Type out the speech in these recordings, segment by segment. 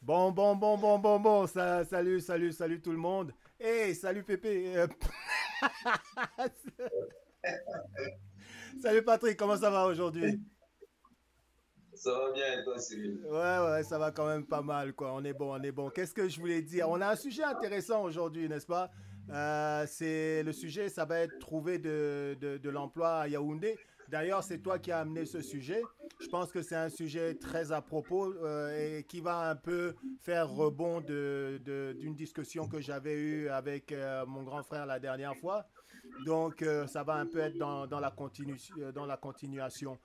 Bon. Salut tout le monde. Hey, salut Pépé. Salut Patrick, comment ça va aujourd'hui? Ça va bien et toi, Cyril? Ouais, ça va quand même pas mal, quoi. On est bon. Qu'est-ce que je voulais dire? On a un sujet intéressant aujourd'hui, n'est-ce pas? C'est le sujet, ça va être trouver de l'emploi à Yaoundé. D'ailleurs, c'est toi qui as amené ce sujet. Je pense que c'est un sujet très à propos et qui va un peu faire rebond d'une discussion que j'avais eue avec mon grand frère la dernière fois. Donc, ça va un peu être dans la continuation.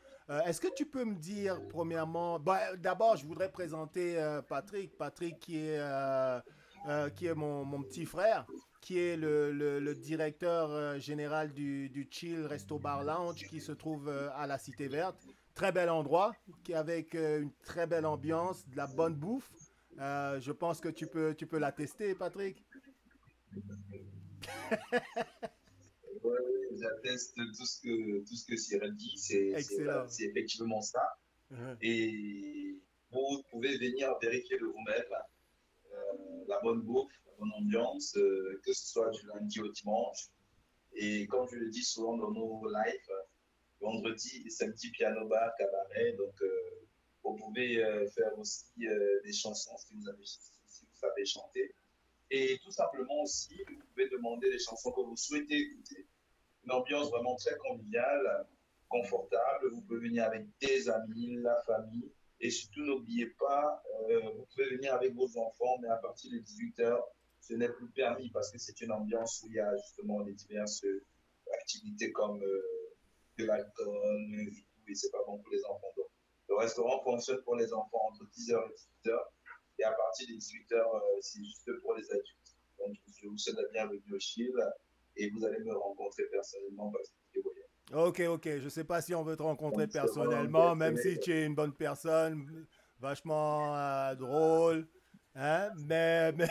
Est-ce que tu peux me dire, premièrement, bah, d'abord, je voudrais présenter Patrick. Patrick qui est mon petit frère, qui est le directeur général du Chill Resto Bar Lounge qui se trouve à la Cité Verte. Très bel endroit, avec une très belle ambiance, de la bonne bouffe. Je pense que tu peux l'attester, Patrick. Ouais, ouais, j'atteste tout ce que Cyril dit, c'est vrai, Excellent. c'est effectivement ça. Et vous pouvez venir vérifier de vous-même la bonne bouffe, la bonne ambiance, que ce soit du lundi au dimanche. Et comme je le dis souvent dans nos lives, vendredi et samedi, piano bar, cabaret. Donc, vous pouvez faire aussi des chansons si vous savez chanter. Et tout simplement aussi, vous pouvez demander les chansons que vous souhaitez écouter. Une ambiance vraiment très conviviale, confortable. Vous pouvez venir avec des amis, la famille. Et surtout, n'oubliez pas, vous pouvez venir avec vos enfants, mais à partir de 18 heures, ce n'est plus permis parce que c'est une ambiance où il y a justement des diverses activités comme de l'alcool et tout, et c'est pas bon pour les enfants. Donc, le restaurant fonctionne pour les enfants entre 10 heures et 18 heures. Et à partir de 18 heures, c'est juste pour les adultes. Donc, je vous souhaite la bienvenue au Chili et vous allez me rencontrer personnellement parce que voyez. Ok. Je sais pas si on veut te rencontrer Donc, c'est vraiment un personnellement, même personnel. si tu es une bonne personne, vachement drôle, hein. Mais bon,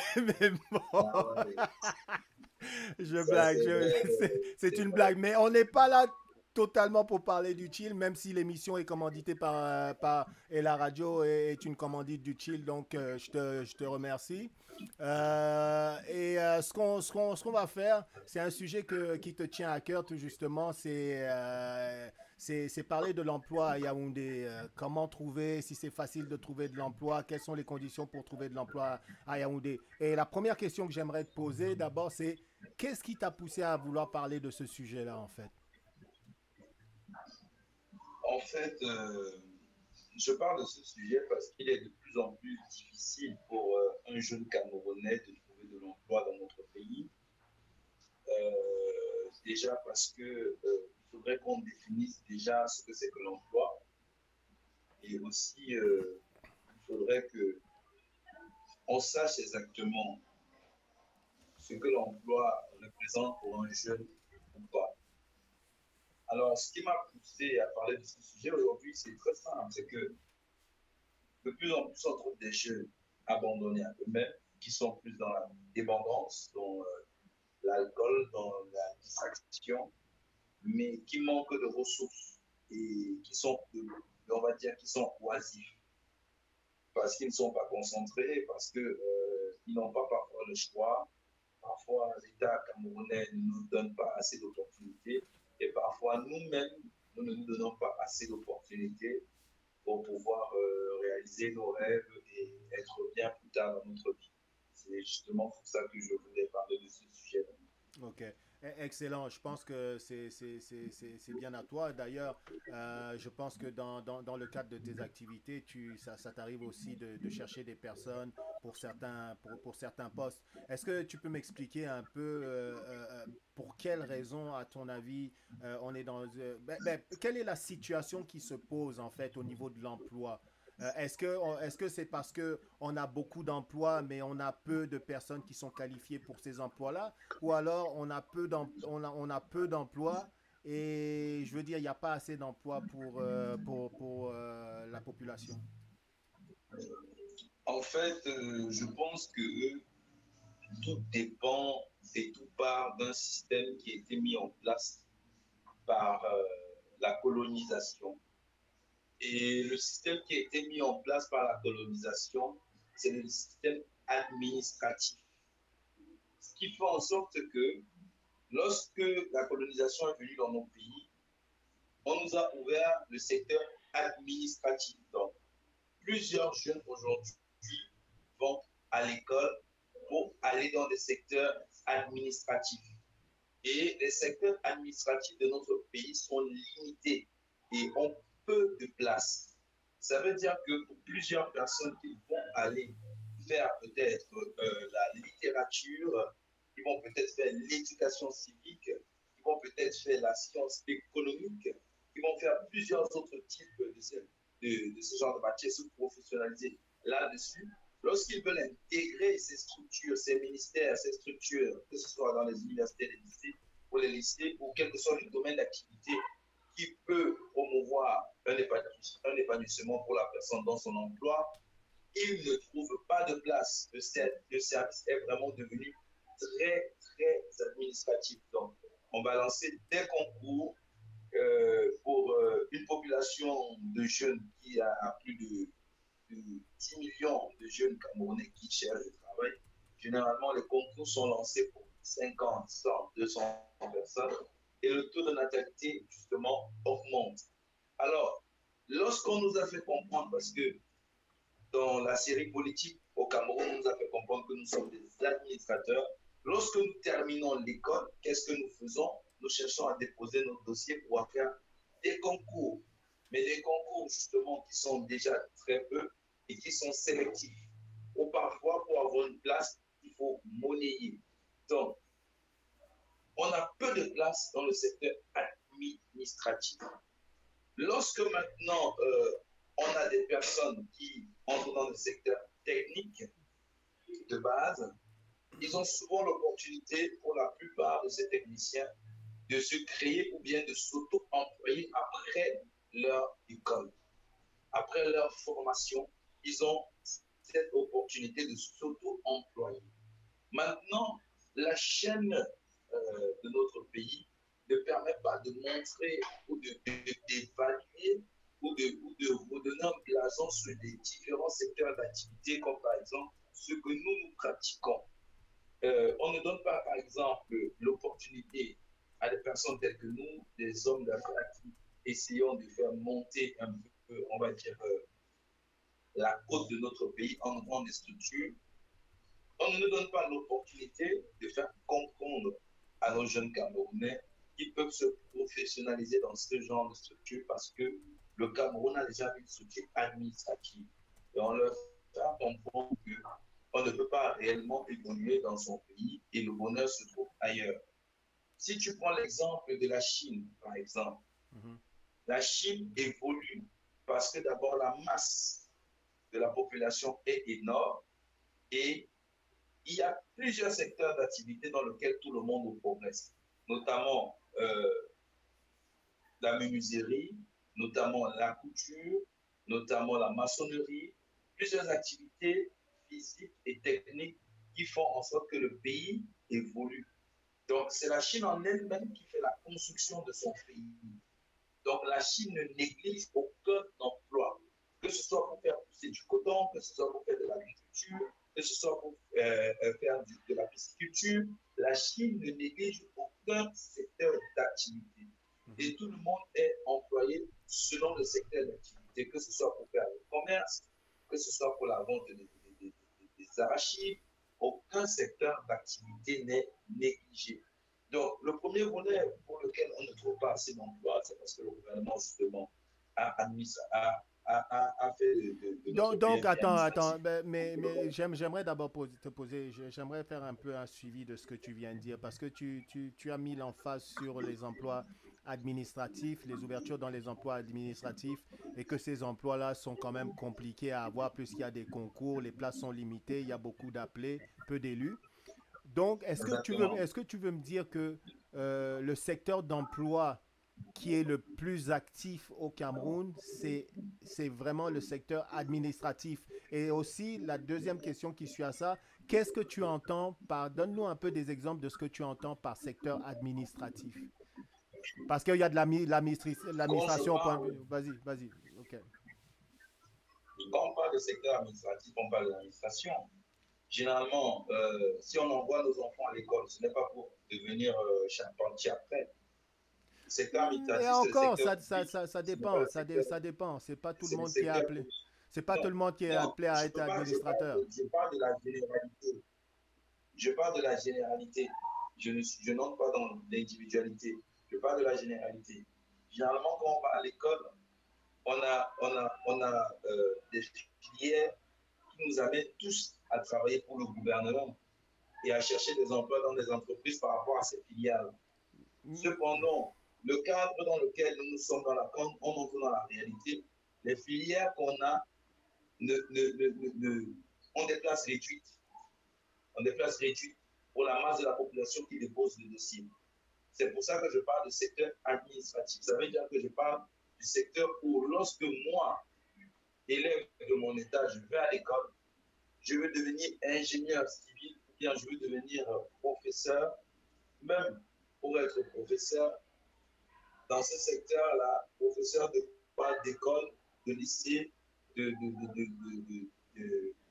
Ah ouais, je ça blague. c'est vrai, C'est c'est une vrai. blague. Mais on n'est pas là totalement pour parler du chill, même si l'émission est commanditée et la radio est une commandite du chill. Donc, je te remercie. Ce qu'on va faire, c'est un sujet qui te tient à cœur, tout justement. C'est parler de l'emploi à Yaoundé. Comment trouver, si c'est facile de trouver de l'emploi, quelles sont les conditions pour trouver de l'emploi à Yaoundé. Et la première question que j'aimerais te poser d'abord, c'est qu'est-ce qui t'a poussé à vouloir parler de ce sujet-là, en fait? En fait, je parle de ce sujet parce qu'il est de plus en plus difficile pour un jeune Camerounais de trouver de l'emploi dans notre pays. Déjà parce que il faudrait qu'on définisse déjà ce que c'est que l'emploi et aussi il faudrait que on sache exactement ce que l'emploi représente pour un jeune ou pas. Alors, ce qui m'a poussé à parler de ce sujet aujourd'hui, c'est très simple, c'est que de plus en plus on trouve des jeunes abandonnés à eux-mêmes, qui sont plus dans la dépendance, dans l'alcool, dans la distraction, mais qui manquent de ressources et qui sont, on va dire, qui sont oisifs parce qu'ils ne sont pas concentrés, parce qu'ils n'ont pas parfois le choix. Parfois, l'État camerounais ne nous donne pas assez d'opportunités et parfois nous-mêmes, nous ne nous donnons pas assez d'opportunités pour pouvoir réaliser nos rêves et être bien plus tard dans notre vie. C'est justement pour ça que je voulais parler de ce sujet-là. Ok, excellent. Je pense que c'est bien à toi. D'ailleurs, je pense que dans le cadre de tes activités, ça t'arrive aussi de chercher des personnes pour certains postes. Est-ce que tu peux m'expliquer un peu pour quelles raisons, à ton avis, on est quelle est la situation qui se pose en fait au niveau de l'emploi? Est-ce que c'est parce que on a beaucoup d'emplois, mais on a peu de personnes qui sont qualifiées pour ces emplois-là? Ou alors on a peu d'emplois et je veux dire, il n'y a pas assez d'emplois pour la population. En fait, je pense que tout dépend et tout part d'un système qui a été mis en place par la colonisation. Et le système qui a été mis en place par la colonisation, c'est le système administratif. Ce qui fait en sorte que lorsque la colonisation est venue dans nos pays, on nous a ouvert le secteur administratif. Donc, plusieurs jeunes aujourd'hui vont à l'école pour aller dans des secteurs administratifs. Et les secteurs administratifs de notre pays sont limités et ont peu de place. Ça veut dire que pour plusieurs personnes qui vont aller faire peut-être la littérature, qui vont peut-être faire l'éducation civique, qui vont peut-être faire la science économique, qui vont faire plusieurs autres types de ce genre de matière, se professionnaliser là-dessus. Lorsqu'ils veulent intégrer ces structures, ces ministères, ces structures, que ce soit dans les universités, les lycées, ou les lycées, ou quel que soit le domaine d'activité qui peut promouvoir un épanouissement pour la personne dans son emploi, ils ne trouvent pas de place. Le service est vraiment devenu très, très administratif. Donc, on va lancer des concours pour une population de jeunes qui a plus de 10 millions de jeunes Camerounais qui cherchent du travail. Généralement, les concours sont lancés pour 50, 100, 200 personnes et le taux de natalité, justement, augmente. Alors, lorsqu'on nous a fait comprendre, parce que dans la série politique au Cameroun, on nous a fait comprendre que nous sommes des administrateurs, lorsque nous terminons l'école, qu'est-ce que nous faisons? Nous cherchons à déposer notre dossier pour faire des concours, mais des concours justement qui sont déjà très peu et qui sont sélectifs. Ou parfois, pour avoir une place, il faut monnayer. Donc, on a peu de place dans le secteur administratif. Lorsque maintenant, on a des personnes qui entrent dans le secteur technique de base, ils ont souvent l'opportunité, pour la plupart de ces techniciens, de se créer ou bien de s'auto-employer après leur école. Après leur formation, ils ont cette opportunité de s'auto-employer. Maintenant, la chaîne de notre pays ne permet pas de montrer ou d'évaluer ou de redonner un blason sur les différents secteurs d'activité, comme par exemple ce que nous pratiquons. On ne donne pas, par exemple, l'opportunité à des personnes telles que nous, des hommes d'affaires qui essayons de faire monter un peu, on va dire, la côte de notre pays en ouvrant des structures. On ne nous donne pas l'opportunité de faire comprendre à nos jeunes Camerounais qui peuvent se professionnaliser dans ce genre de structure parce que le Cameroun a déjà une structure administrative. Et on leur fait comprendre qu'on ne peut pas réellement évoluer dans son pays et le bonheur se trouve ailleurs. Si tu prends l'exemple de la Chine, par exemple, la Chine évolue parce que d'abord la masse de la population est énorme et il y a plusieurs secteurs d'activité dans lesquels tout le monde progresse, notamment la menuiserie, notamment la couture, notamment la maçonnerie, plusieurs activités physiques et techniques qui font en sorte que le pays évolue. Donc, c'est la Chine en elle-même qui fait la construction de son pays. Donc, la Chine ne néglige aucun emploi, que ce soit pour faire pousser du coton, que ce soit pour faire de l'agriculture, que ce soit pour faire de la pisciculture. La Chine ne néglige aucun secteur d'activité. Et tout le monde est employé selon le secteur d'activité, que ce soit pour faire le commerce, que ce soit pour la vente des arachides. Aucun secteur d'activité n'est négligé. Donc, le premier volet pour lequel on ne trouve pas assez d'emplois, c'est parce que le gouvernement, justement, a fait donc, attends, mais j'aimerais d'abord j'aimerais faire un peu un suivi de ce que tu viens de dire, parce que tu as mis l'emphase sur les emplois administratifs, les ouvertures dans les emplois administratifs, et que ces emplois-là sont quand même compliqués à avoir, puisqu'il y a des concours, les places sont limitées, il y a beaucoup d'appelés, peu d'élus. Donc, est-ce que tu veux me dire que le secteur d'emploi qui est le plus actif au Cameroun, c'est vraiment le secteur administratif? Et aussi, la deuxième question qui suit à ça, qu'est-ce que tu entends par... Donne-nous un peu des exemples de ce que tu entends par secteur administratif. Parce qu'il y a de l'administration au point de vue... Vas-y, ok. Quand on parle de secteur administratif, on parle de l'administration. Généralement, si on envoie nos enfants à l'école, ce n'est pas pour devenir charpentier après. Le secteur Et administratif, c'est le encore, secteur public. ça Ce n'est pas dépend, le secteur, ça dépend. C'est pas tout le c'est le monde qui est secteur appelé. public. C'est pas tout Non, le monde qui est non, appelé à être administrateur. je parle de la généralité. Je parle de la généralité. Je n'entre pas dans l'individualité. Je parle de la généralité. Généralement, quand on va à l'école, on a des filières qui nous amènent tous à travailler pour le gouvernement et à chercher des emplois dans des entreprises par rapport à ces filières. Cependant, le cadre dans lequel nous sommes quand on entre dans la réalité, les filières qu'on a ont des places réduites. On des places réduites pour la masse de la population qui dépose le dossier. C'est pour ça que je parle de secteur administratif. Ça veut dire que je parle du secteur où lorsque moi, élève de mon état, je vais à l'école, je veux devenir ingénieur civil, ou bien je veux devenir professeur, même pour être professeur, dans ce secteur-là, professeur d'école, de lycée,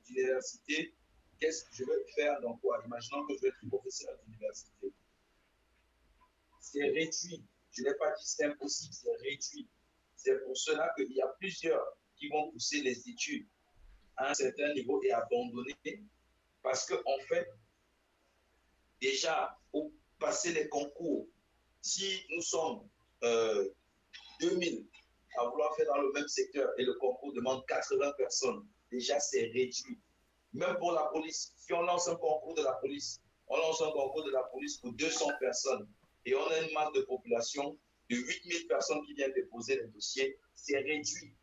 d'université, qu'est-ce que je vais faire dans quoi? Imaginons que je vais être professeur d'université. C'est réduit. Je n'ai pas dit c'est impossible, c'est réduit. C'est pour cela qu'il y a plusieurs qui vont pousser les études à un certain niveau et abandonner parce qu'en fait, déjà, pour passer les concours, si nous sommes 2000 à vouloir faire dans le même secteur et le concours demande 80 personnes, déjà c'est réduit. Même pour la police, si on lance un concours de la police, on lance un concours de la police pour 200 personnes et on a une masse de population de 8000 personnes qui viennent déposer les dossiers, c'est réduit.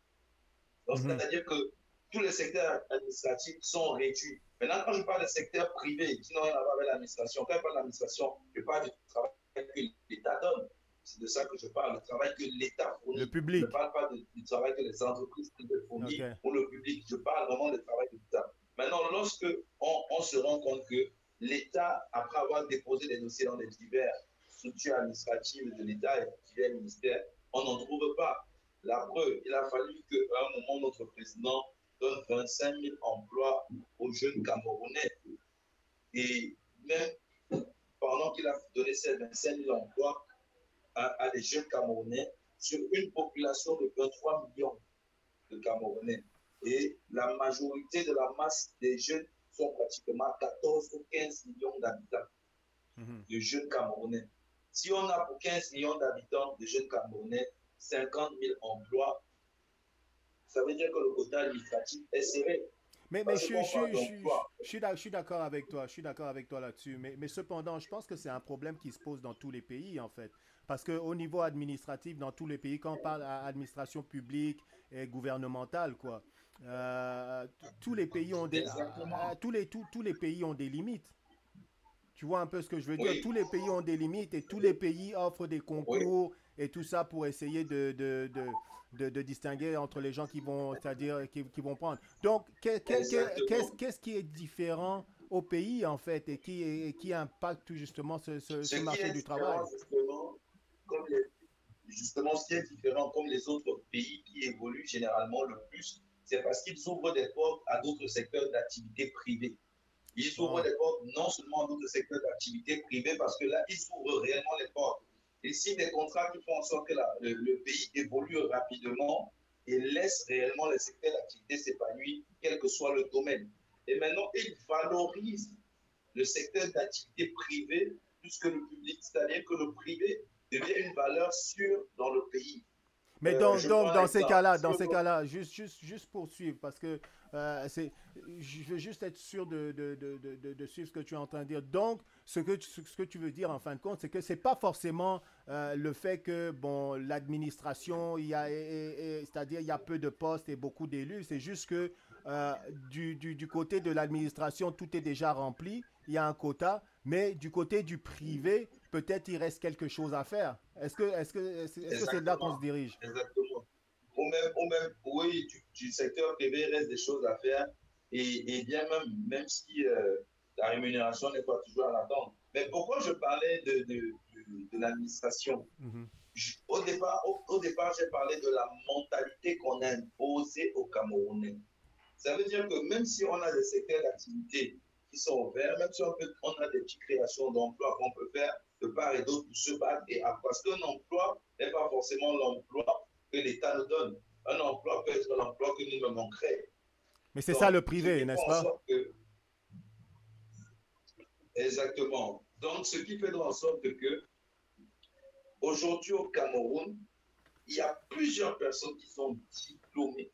Donc, c'est-à-dire que tous les secteurs administratifs sont réduits. Maintenant, quand je parle des secteurs privés qui n'ont rien à voir avec l'administration, quand je parle d'administration, je parle du travail que l'État donne. C'est de ça que je parle, le travail que l'État fournit. Le public. Je ne parle pas du travail que les entreprises fournissent pour le public. Je parle vraiment du travail de l'État. Maintenant, lorsque on se rend compte que l'État, après avoir déposé des dossiers dans les diverses structures administratives de l'État et divers ministères, on n'en trouve pas. La preuve, il a fallu qu'à un moment, notre président donne 25 000 emplois aux jeunes Camerounais. Et même pendant qu'il a donné ces 25 000 emplois à des jeunes Camerounais sur une population de 23 millions de Camerounais. Et la majorité de la masse des jeunes sont pratiquement 14 ou 15 millions d'habitants de jeunes Camerounais. Si on a pour 15 millions d'habitants de jeunes Camerounais 50 000 emplois, ça veut dire que le quota administratif est serré. Mais je suis d'accord avec toi, je suis d'accord avec toi là-dessus. Mais cependant, je pense que c'est un problème qui se pose dans tous les pays, en fait. Parce qu'au niveau administratif, dans tous les pays, quand on parle d'administration publique et gouvernementale, quoi, tous les pays ont tous les pays ont des limites. Tu vois un peu ce que je veux dire? Tous les pays ont des limites et tous les pays offrent des concours et tout ça pour essayer de distinguer entre les gens qui vont, c'est-à-dire qui vont prendre. Donc, qu'est-ce qui est différent au pays, en fait, et qui impacte justement ce marché du travail? Justement, ce qui est différent, comme les autres pays qui évoluent généralement le plus, c'est parce qu'ils ouvrent des portes à d'autres secteurs d'activité privée. Ils ouvrent les portes non seulement à d'autres secteurs d'activité privée, parce que là, ils ouvrent réellement les portes. Ils signent des contrats qui font en sorte que le pays évolue rapidement et laisse réellement les secteurs d'activité s'épanouir, quel que soit le domaine. Et maintenant, ils valorisent le secteur d'activité privée plus que le public, c'est-à-dire que le privé devient une valeur sûre dans le pays. Mais donc dans ces cas-là, juste poursuivre, parce que je veux juste être sûr de suivre ce que tu es en train de dire. Donc, ce que tu veux dire, en fin de compte, c'est que c'est pas forcément le fait que, bon, l'administration, c'est-à-dire il y a peu de postes et beaucoup d'élus, c'est juste que du côté de l'administration, tout est déjà rempli, il y a un quota, mais du côté du privé, peut-être il reste quelque chose à faire. Est-ce que c'est là qu'on se dirige? Exactement. Oui, du secteur privé, il reste des choses à faire. Et bien même si la rémunération n'est pas toujours à l'attente. Mais pourquoi je parlais de l'administration? Au départ, j'ai parlé de la mentalité qu'on a imposée aux Camerounais. Ça veut dire que même si on a des secteurs d'activité qui sont ouverts, même si on a des petites créations d'emplois qu'on peut faire de part et d'autre pour se battre, parce qu'un emploi n'est pas forcément l'emploi que l'État nous donne. Un emploi peut être l'emploi que nous-mêmes on crée. Mais c'est ça Donc, le ce privé, qui fait n'est-ce en pas? sorte que, exactement. Donc, ce qui fait en sorte que, aujourd'hui au Cameroun, il y a plusieurs personnes qui sont diplômées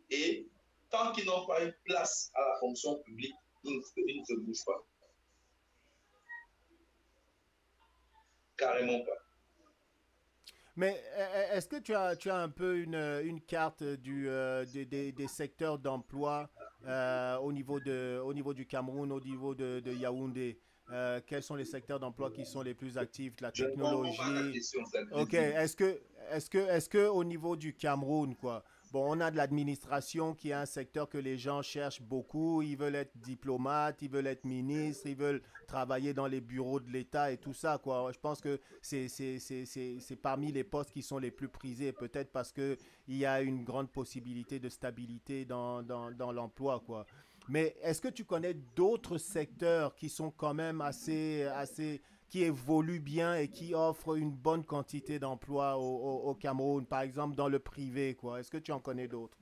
et tant qu'ils n'ont pas une place à la fonction publique, ils ne se bougent pas. Carrément pas. Mais est-ce que tu as un peu une carte des secteurs d'emploi au niveau du Cameroun, au niveau de Yaoundé? Quels sont les secteurs d'emploi qui sont les plus actifs? La Je ne comprends pas la technologie. question, ça veut Ok, dire. est-ce que au niveau du Cameroun, quoi, bon, on a de l'administration qui est un secteur que les gens cherchent beaucoup. Ils veulent être diplomates, ils veulent être ministres, ils veulent travailler dans les bureaux de l'État et tout ça, quoi. Je pense que c'est parmi les postes qui sont les plus prisés, peut-être parce que il y a une grande possibilité de stabilité dans l'emploi, quoi. Mais est-ce que tu connais d'autres secteurs qui sont quand même qui évoluent bien et qui offrent une bonne quantité d'emplois au Cameroun, par exemple dans le privé, quoi? Est-ce que tu en connais d'autres?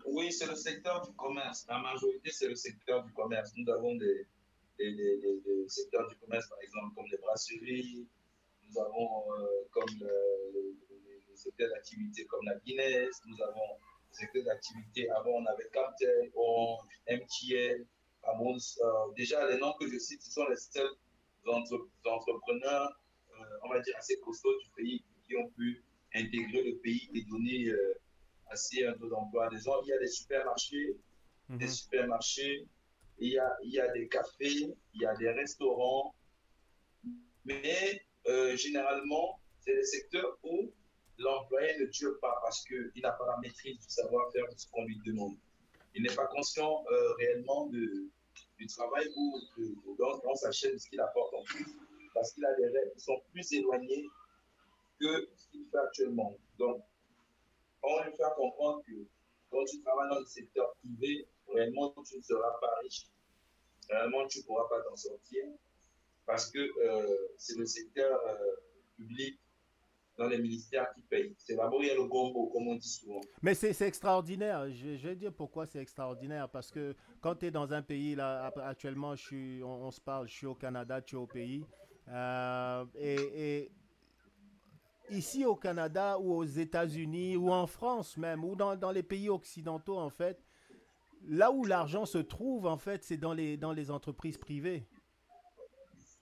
Oui, c'est le secteur du commerce. La majorité, c'est le secteur du commerce. Nous avons des secteurs du commerce, par exemple, comme les brasseries. Nous avons comme le secteur d'activité comme la Guinness. Nous avons le secteur d'activité. Avant, on avait Captel, MTL. Déjà, les noms que je cite, ce sont les seuls entrepreneurs, on va dire, assez costauds du pays qui ont pu intégrer le pays et donner assez un taux d'emploi des gens. Il y a des Mhm. supermarchés, il y a des cafés, il y a des restaurants, mais généralement, c'est des secteurs où l'employé ne tue pas parce qu'il n'a pas la maîtrise du savoir-faire de ce qu'on lui demande. Il n'est pas conscient réellement du travail ou dans sa chaîne de ce qu'il apporte en plus, parce qu'il a des rêves qui sont plus éloignés que ce qu'il fait actuellement. Donc, on va lui faire comprendre que quand tu travailles dans le secteur privé, réellement, tu ne seras pas riche. Réellement, tu ne pourras pas t'en sortir parce que c'est le secteur public dans les ministères qui payent. C'est là-bas où il y a le gombo, comme on dit souvent. Mais c'est extraordinaire. Je vais dire pourquoi c'est extraordinaire. Parce que quand tu es dans un pays, là, actuellement, on se parle, je suis au Canada, tu es au pays. Et ici au Canada ou aux États-Unis ou en France même, ou dans les pays occidentaux, en fait, là où l'argent se trouve, en fait, c'est dans les entreprises privées.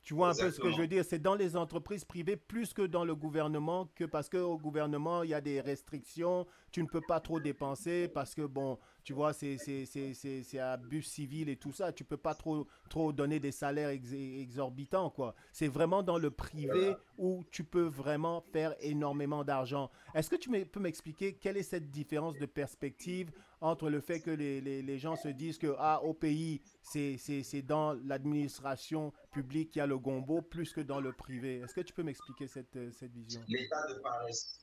Tu vois un peu ce que je veux Exactement. dire? C'est dans les entreprises privées plus que dans le gouvernement, que parce qu'au gouvernement, il y a des restrictions, tu ne peux pas trop dépenser parce que, bon, tu vois, c'est abus civil et tout ça. Tu peux pas trop donner des salaires exorbitants, quoi. C'est vraiment dans le privé Voilà. où tu peux vraiment faire énormément d'argent. Est-ce que peux m'expliquer quelle est cette différence de perspective entre le fait que les gens se disent que ah, au pays, c'est dans l'administration publique qu'il y a le gombo plus que dans le privé. Est-ce que tu peux m'expliquer cette vision? L'état de paresse.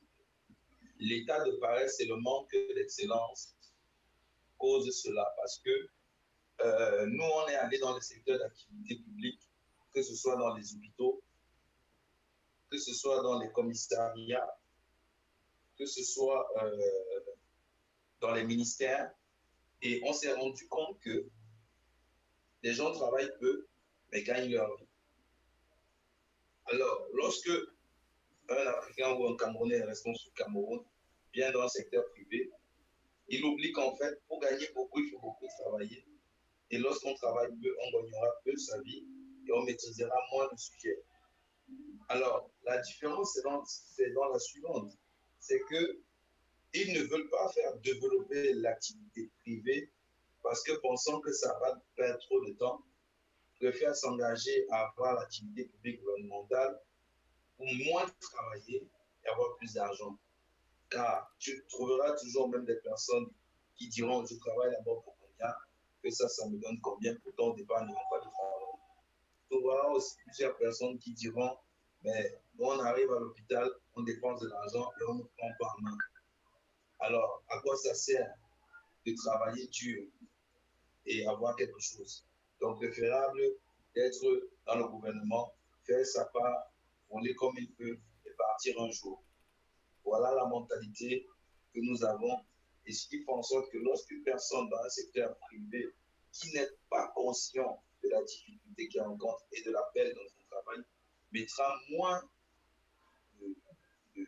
L'état de paresse et le manque d'excellence cause cela parce que nous, on est allé dans le secteur d'activité publique, que ce soit dans les hôpitaux, que ce soit dans les commissariats, que ce soit dans les ministères, et on s'est rendu compte que les gens travaillent peu, mais gagnent leur vie. Alors, lorsque un Africain ou un Camerounais restant sur le Cameroun vient dans le secteur privé, il oublie qu'en fait, pour gagner beaucoup, il faut beaucoup travailler. Et lorsqu'on travaille peu, on gagnera peu sa vie et on maîtrisera moins le sujet. Alors, la différence, c'est dans la suivante. C'est que ils ne veulent pas faire développer l'activité privée parce que pensant que ça va perdre trop de temps, préfèrent s'engager à avoir l'activité publique gouvernementale pour moins travailler et avoir plus d'argent. Car tu trouveras toujours même des personnes qui diront je travaille d'abord pour combien, que ça me donne combien, pourtant au départ, ils n'ont pas de travail. Tu trouveras aussi plusieurs personnes qui diront mais on arrive à l'hôpital, on dépense de l'argent et on ne prend pas en main. Alors, à quoi ça sert? de travailler dur et avoir quelque chose. Donc, préférable d'être dans le gouvernement, faire sa part, voler comme il peut et partir un jour. Voilà la mentalité que nous avons et ce qui fait en sorte que lorsqu'une personne dans un secteur privé qui n'est pas conscient de la difficulté qu'il rencontre et de la peine dans son travail, mettra moins de, de,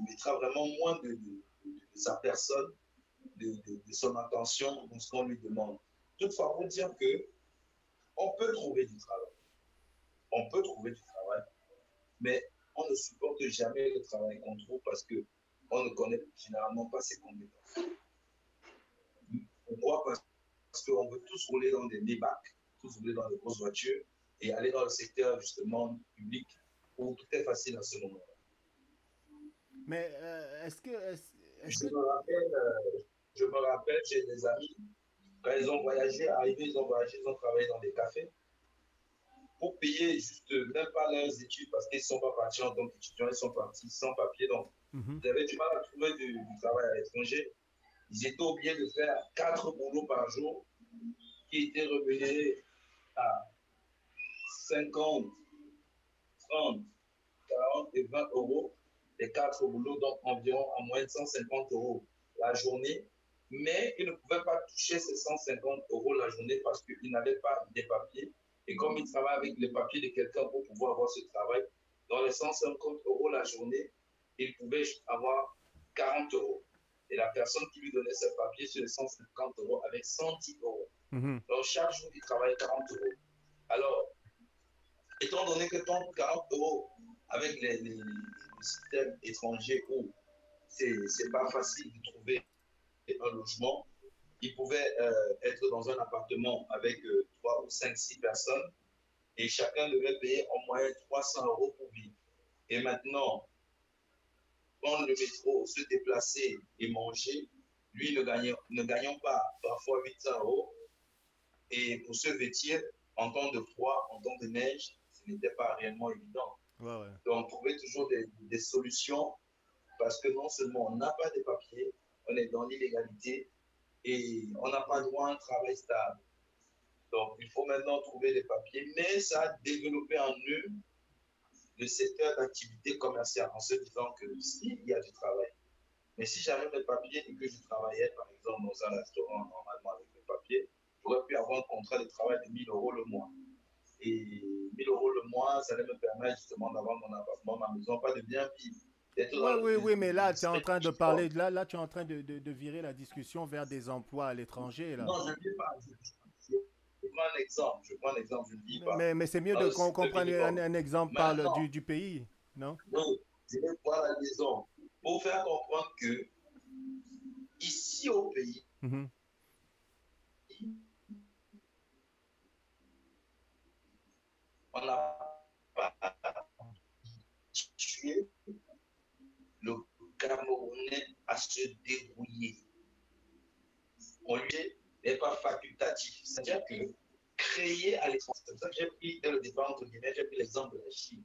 mettra vraiment moins de sa personne, de son attention dans ce qu'on lui demande. Toutefois, pour dire que on peut trouver du travail. On peut trouver du travail, mais on ne supporte jamais le travail qu'on trouve parce qu'on ne connaît généralement pas ses compétences. Pourquoi? Parce qu'on veut tous rouler dans des Maybach, tous rouler dans des grosses voitures et aller dans le secteur justement public où tout est facile à ce moment-là. Mais est-ce que... Je me rappelle, j'ai des amis, quand ils ont voyagé, arrivés, ils ont voyagé, ils ont travaillé dans des cafés pour payer juste même pas leurs études parce qu'ils ne sont pas partis en tant qu'étudiants, ils sont partis sans papier. Donc, ils avaient du mal à trouver du travail à l'étranger. Ils étaient obligés de faire 4 boulots par jour qui étaient rémunérés à 50, 30, 40 et 20 euros. Les 4 boulots, donc environ en moyenne 150 euros la journée. Mais ils ne pouvaient pas toucher ces 150 euros la journée parce qu'ils n'avaient pas des papiers. Et comme ils travaillent avec les papiers de quelqu'un pour pouvoir avoir ce travail, dans les 150 euros la journée, ils pouvaient avoir 40 euros. Et la personne qui lui donnait ses papiers sur les 150 euros avec 110 euros. Donc chaque jour, il travaillait 40 euros. Alors, étant donné que ton 40 euros avec les systèmes étrangers où c'est pas facile de trouver un logement, il pouvait être dans un appartement avec 3 ou 5, 6 personnes et chacun devait payer en moyenne 300 euros pour vivre. Et maintenant, prendre le métro, se déplacer et manger, lui ne gagnant pas parfois 800 euros. Et pour se vêtir en temps de froid, en temps de neige, ce n'était pas réellement évident. Ouais. Donc, trouver toujours des solutions parce que non seulement on n'a pas de papiers, on est dans l'illégalité et on n'a pas droit à un travail stable. Donc, il faut maintenant trouver des papiers, mais ça a développé en eux le secteur d'activité commerciale en se disant que s'il y a du travail, mais si j'avais mes papiers et que je travaillais par exemple dans un restaurant normalement avec mes papiers, j'aurais pu avoir un contrat de travail de 1000 euros le mois. Et 1000 euros le mois, ça allait me permettre justement d'avoir mon appartement, ma maison, pas de bien vivre. Oui, mais là, tu es en train de parler, là, tu es en train de virer la discussion vers des emplois à l'étranger, là. Non, je ne dis pas. Je prends un exemple. Je ne dis pas. Mais c'est mieux qu'on comprenne un exemple parle du pays, non? Non, je vais voir la liaison. Pour faire comprendre que ici au pays, on n'a pas tué le Camerounais à se débrouiller. On lui n'est pas facultatif. C'est-à-dire que créer à l'étranger, c'est ça que j'ai pris dès le départ, entre guillemets, j'ai pris l'exemple de la Chine.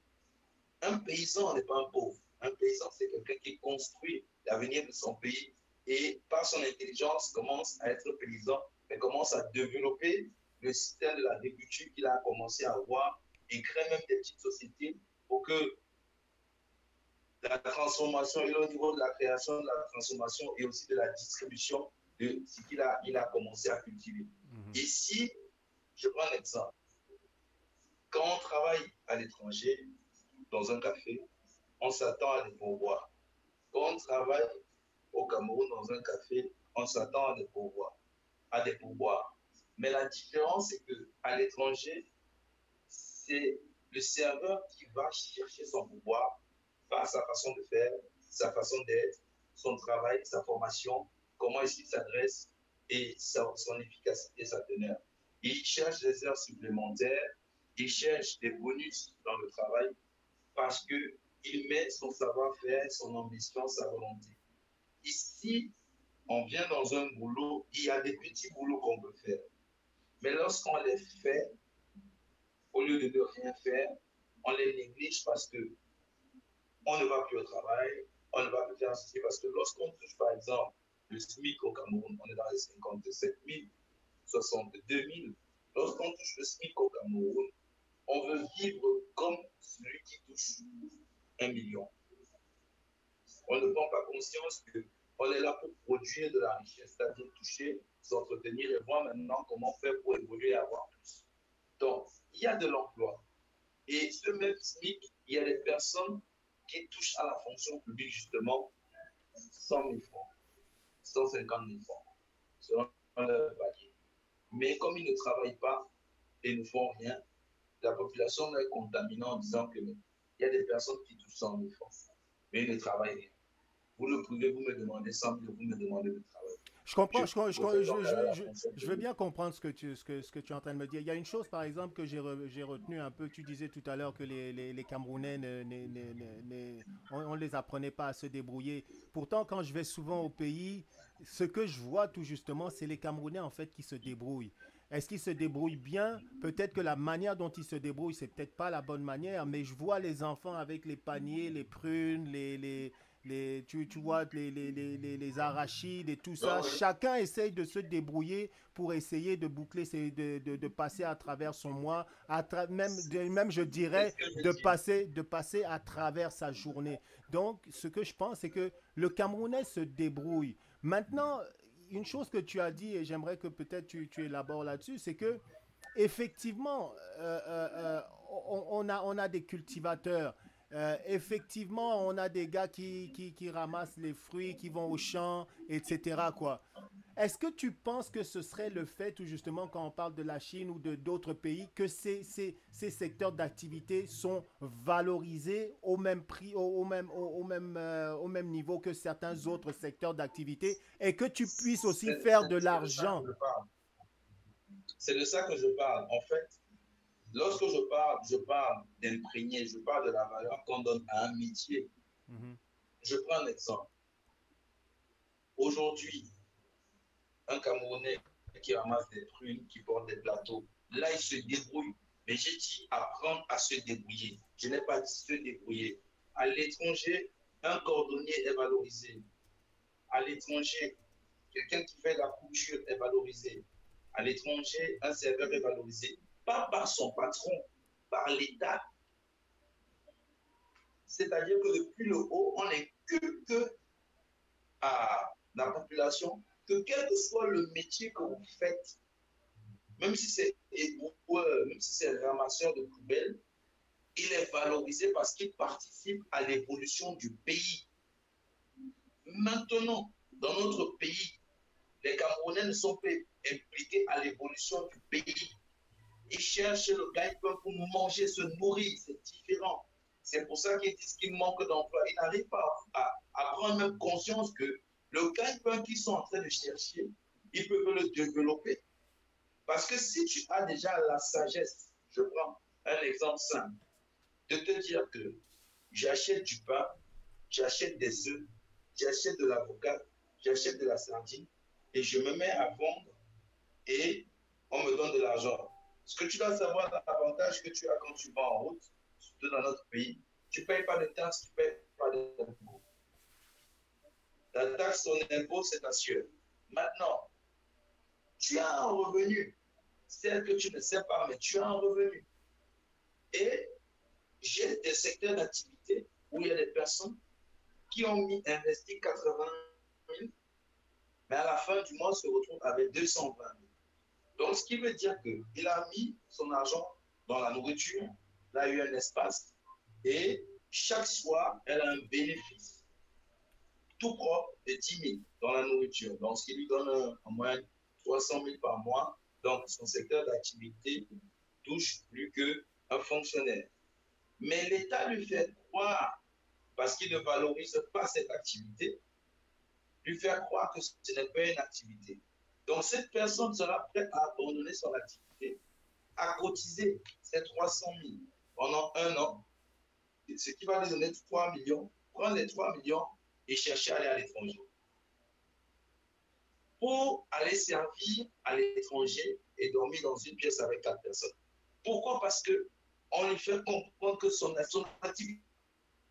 Un paysan n'est pas un pauvre. Un paysan, c'est quelqu'un qui construit l'avenir de son pays et par son intelligence commence à être paysan, mais commence à développer le système de l'agriculture qu'il a commencé à avoir et crée même des petites sociétés pour que la transformation et au niveau de la création, de la transformation et aussi de la distribution de ce qu'il a commencé à cultiver. Ici, je prends un exemple. Quand on travaille à l'étranger, dans un café, on s'attend à des pourboires. Quand on travaille au Cameroun dans un café, on s'attend à des pourboires. Mais la différence, c'est qu'à l'étranger, c'est le serveur qui va chercher son pourboire par sa façon de faire, sa façon d'être, son travail, sa formation, comment est-ce qu'il s'adresse et son efficacité, sa teneur. Il cherche des heures supplémentaires, il cherche des bonus dans le travail parce qu'il met son savoir-faire, son ambition, sa volonté. Ici, on vient dans un boulot, il y a des petits boulots qu'on peut faire. Mais lorsqu'on les fait, au lieu de ne rien faire, on les néglige parce qu'on ne va plus au travail, on ne va plus faire ceci. Parce que lorsqu'on touche, par exemple, Le SMIC au Cameroun, on est dans les 57 000, 62 000. Lorsqu'on touche le SMIC au Cameroun, on veut vivre comme celui qui touche 1 million. On ne prend pas conscience qu'on est là pour produire de la richesse, c'est-à-dire toucher, s'entretenir et voir maintenant comment faire pour évoluer et avoir plus. Donc, il y a de l'emploi. Et ce même SMIC, il y a des personnes qui touchent à la fonction publique justement 100 000 francs, 150 000 francs, selon leur palier. Mais comme ils ne travaillent pas et ne font rien, la population est contaminée en disant qu'il y a des personnes qui touchent 100 000 francs, mais ils ne travaillent rien. Vous le pouvez, vous me demandez 100 000, vous me demandez de travailler. Je comprends, je veux bien comprendre ce que tu es en train de me dire. Il y a une chose, par exemple, que j'ai retenu un peu. Tu disais tout à l'heure que les Camerounais, on ne les apprenait pas à se débrouiller. Pourtant, quand je vais souvent au pays, ce que je vois tout justement, c'est les Camerounais, en fait, qui se débrouillent. Est-ce qu'ils se débrouillent bien? Peut-être que la manière dont ils se débrouillent, c'est peut-être pas la bonne manière, mais je vois les enfants avec les paniers, les prunes, tu vois, les arachides et tout ça. Donc, oui, Chacun essaye de se débrouiller pour essayer de boucler, de passer à travers son mois, même je c'est dirais, ce que je dis. de passer à travers sa journée. Donc, ce que je pense, c'est que le Camerounais se débrouille. Maintenant, une chose que tu as dit, et j'aimerais que peut-être tu élabores là-dessus, c'est que effectivement, on a des cultivateurs. Effectivement, on a des gars qui ramassent les fruits, qui vont au champ, etc. quoi. Est-ce que tu penses que ce serait le fait, ou justement, quand on parle de la Chine ou de d'autres pays, que ces secteurs d'activité sont valorisés au même prix, au même niveau que certains autres secteurs d'activité, et que tu puisses aussi faire de C'est de ça l'argent? que je parle. C'est de ça que je parle. En fait, lorsque je parle d'imprégner, je parle de la valeur qu'on donne à un métier. Mhm, Je prends un exemple. Aujourd'hui, un Camerounais qui ramasse des prunes, qui porte des plateaux, là, il se débrouille. Mais j'ai dit apprendre à se débrouiller. Je n'ai pas dit se débrouiller. À l'étranger, un cordonnier est valorisé. À l'étranger, quelqu'un qui fait la couture est valorisé. À l'étranger, un serveur est valorisé. Pas par son patron, par l'État. C'est-à-dire que depuis le haut, on inculque à la population que quel que soit le métier que vous faites, même si c'est éboueur, même si c'est ramasseur de poubelles, il est valorisé parce qu'il participe à l'évolution du pays. Maintenant, dans notre pays, les Camerounais ne sont pas impliqués à l'évolution du pays. Ils cherchent le gagne-pain pour manger, se nourrir, c'est différent. C'est pour ça qu'ils disent qu'il manque d'emploi. Ils n'arrivent pas à prendre même conscience que le gagne-pain qu'ils sont en train de chercher, ils peuvent le développer. Parce que si tu as déjà la sagesse, je prends un exemple simple, de te dire que j'achète du pain, j'achète des œufs, j'achète de l'avocat, j'achète de la sardine et je me mets à vendre et on me donne de l'argent. Ce que tu dois savoir, l'avantage que tu as quand tu vas en route, surtout dans notre pays, tu ne payes pas de taxes, tu ne payes pas d'impôts. La taxe, ton impôt, c'est ta sueur. Maintenant, tu as un revenu. C'est que tu ne sais pas, mais tu as un revenu. Et j'ai des secteurs d'activité où il y a des personnes qui ont investi 80 000, mais à la fin du mois se retrouvent avec 220 000. Donc, ce qui veut dire qu'il a mis son argent dans la nourriture, il a eu un espace, et chaque soir, elle a un bénéfice tout propre de 10 000 dans la nourriture. Donc, ce qui lui donne en moyenne 300 000 par mois. Donc, son secteur d'activité touche plus qu'un fonctionnaire. Mais l'État lui fait croire, parce qu'il ne valorise pas cette activité, lui faire croire que ce n'est pas une activité. Donc, cette personne sera prête à abandonner son activité, à cotiser ces 300 000 pendant un an, ce qui va lui donner 3 millions, prendre les 3 millions et chercher à aller à l'étranger. Pour aller servir à l'étranger et dormir dans une pièce avec 4 personnes. Pourquoi? Parce qu'on lui fait comprendre que son activité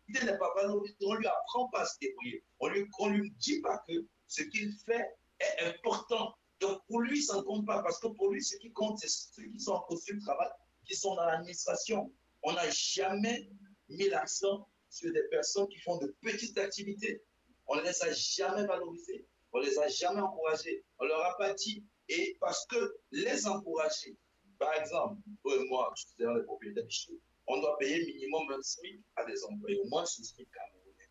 n'est pas valorisée. On ne lui apprend pas à se débrouiller. On ne lui dit pas que ce qu'il fait est important. Donc, pour lui, ça ne compte pas, parce que pour lui, ce qui compte, c'est ceux qui sont en poste de travail, qui sont dans l'administration. On n'a jamais mis l'accent sur des personnes qui font de petites activités. On ne les a jamais valorisées, on ne les a jamais encouragées. On ne leur a pas dit, et parce que les encourager, par exemple, moi, je suis dans les propriétaires de chez, on doit payer minimum un SMIC à des employés, au moins ce SMIC camerounais.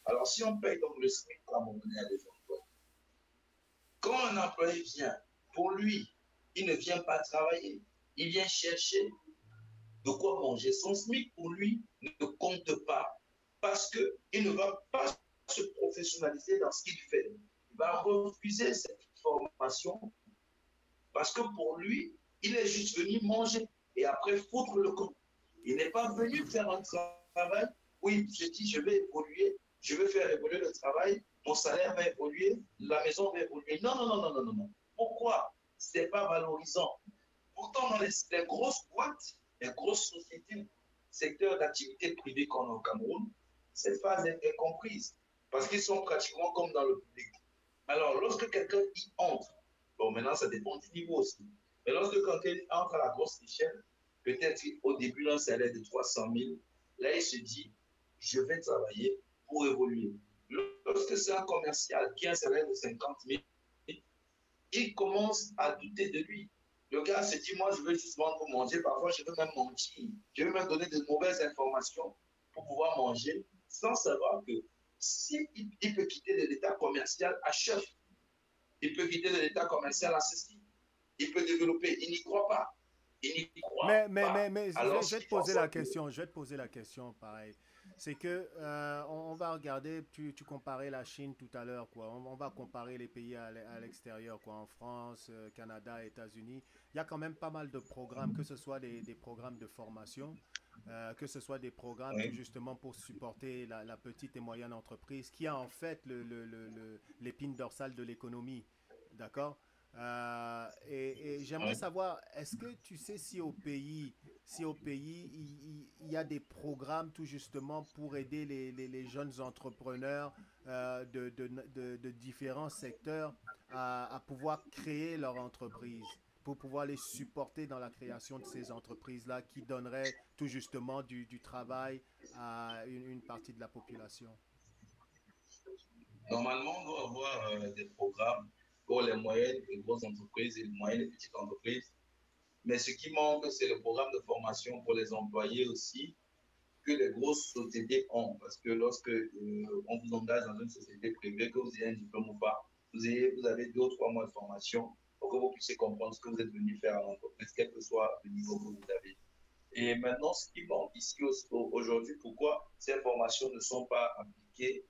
Alors, si on paye donc le SMIC camerounais à des employés, quand un employé vient, pour lui, il ne vient pas travailler, il vient chercher de quoi manger. Son SMIC, pour lui, ne compte pas parce qu'il ne va pas se professionnaliser dans ce qu'il fait. Il va refuser cette formation parce que pour lui, il est juste venu manger et après foutre le camp. Il n'est pas venu faire un travail où il se dit je vais évoluer, je vais faire évoluer le travail, mon salaire va évoluer, la maison va évoluer. Non, non, non, non, non, non, non. Pourquoi? Ce n'est pas valorisant. Pourtant, dans les grosses boîtes, les grosses sociétés, secteurs d'activité privée qu'on a au Cameroun, cette phase est comprise parce qu'ils sont pratiquement comme dans le public. Alors, lorsque quelqu'un y entre, bon, maintenant, ça dépend du niveau aussi, mais lorsque quelqu'un entre à la grosse échelle, peut-être au début d'un salaire de 300 000, là, il se dit, je vais travailler pour évoluer. Lorsque c'est un commercial qui a un salaire de 50 000, il commence à douter de lui. Le gars se dit, moi, je veux juste vendre pour manger. Parfois, je veux même mentir. Je veux même donner de mauvaises informations pour pouvoir manger, sans savoir que s'il peut quitter de l'état commercial à chef, il peut quitter de l'état commercial à ceci, il peut développer. Il n'y croit pas. Il n'y croit pas. Mais Alors, je vais te poser la question, je vais te poser la question, pareil. C'est que on va regarder, tu comparais la Chine tout à l'heure, quoi. On va comparer les pays à l'extérieur, quoi, en France, Canada, États-Unis. Il y a quand même pas mal de programmes, que ce soit des programmes de formation, que ce soit des programmes tout oui. justement pour supporter la petite et moyenne entreprise, qui a en fait l'épine dorsale de l'économie, d'accord? Et j'aimerais Oui. savoir, est-ce que tu sais si au pays il y a des programmes tout justement pour aider les jeunes entrepreneurs de différents secteurs à pouvoir créer leur entreprise, pour pouvoir les supporter dans la création de ces entreprises-là qui donneraient tout justement du travail à une partie de la population? Normalement, on doit avoir des programmes pour les moyennes et grosses entreprises et les moyennes et petites entreprises. Mais ce qui manque, c'est le programme de formation pour les employés aussi, que les grosses sociétés ont. Parce que lorsque on vous engage dans une société privée, que vous ayez un diplôme ou pas, vous avez 2 ou 3 mois de formation pour que vous puissiez comprendre ce que vous êtes venu faire en entreprise, quel que soit le niveau que vous avez. Et maintenant, ce qui manque ici aujourd'hui, pourquoi ces formations ne sont pas appliquées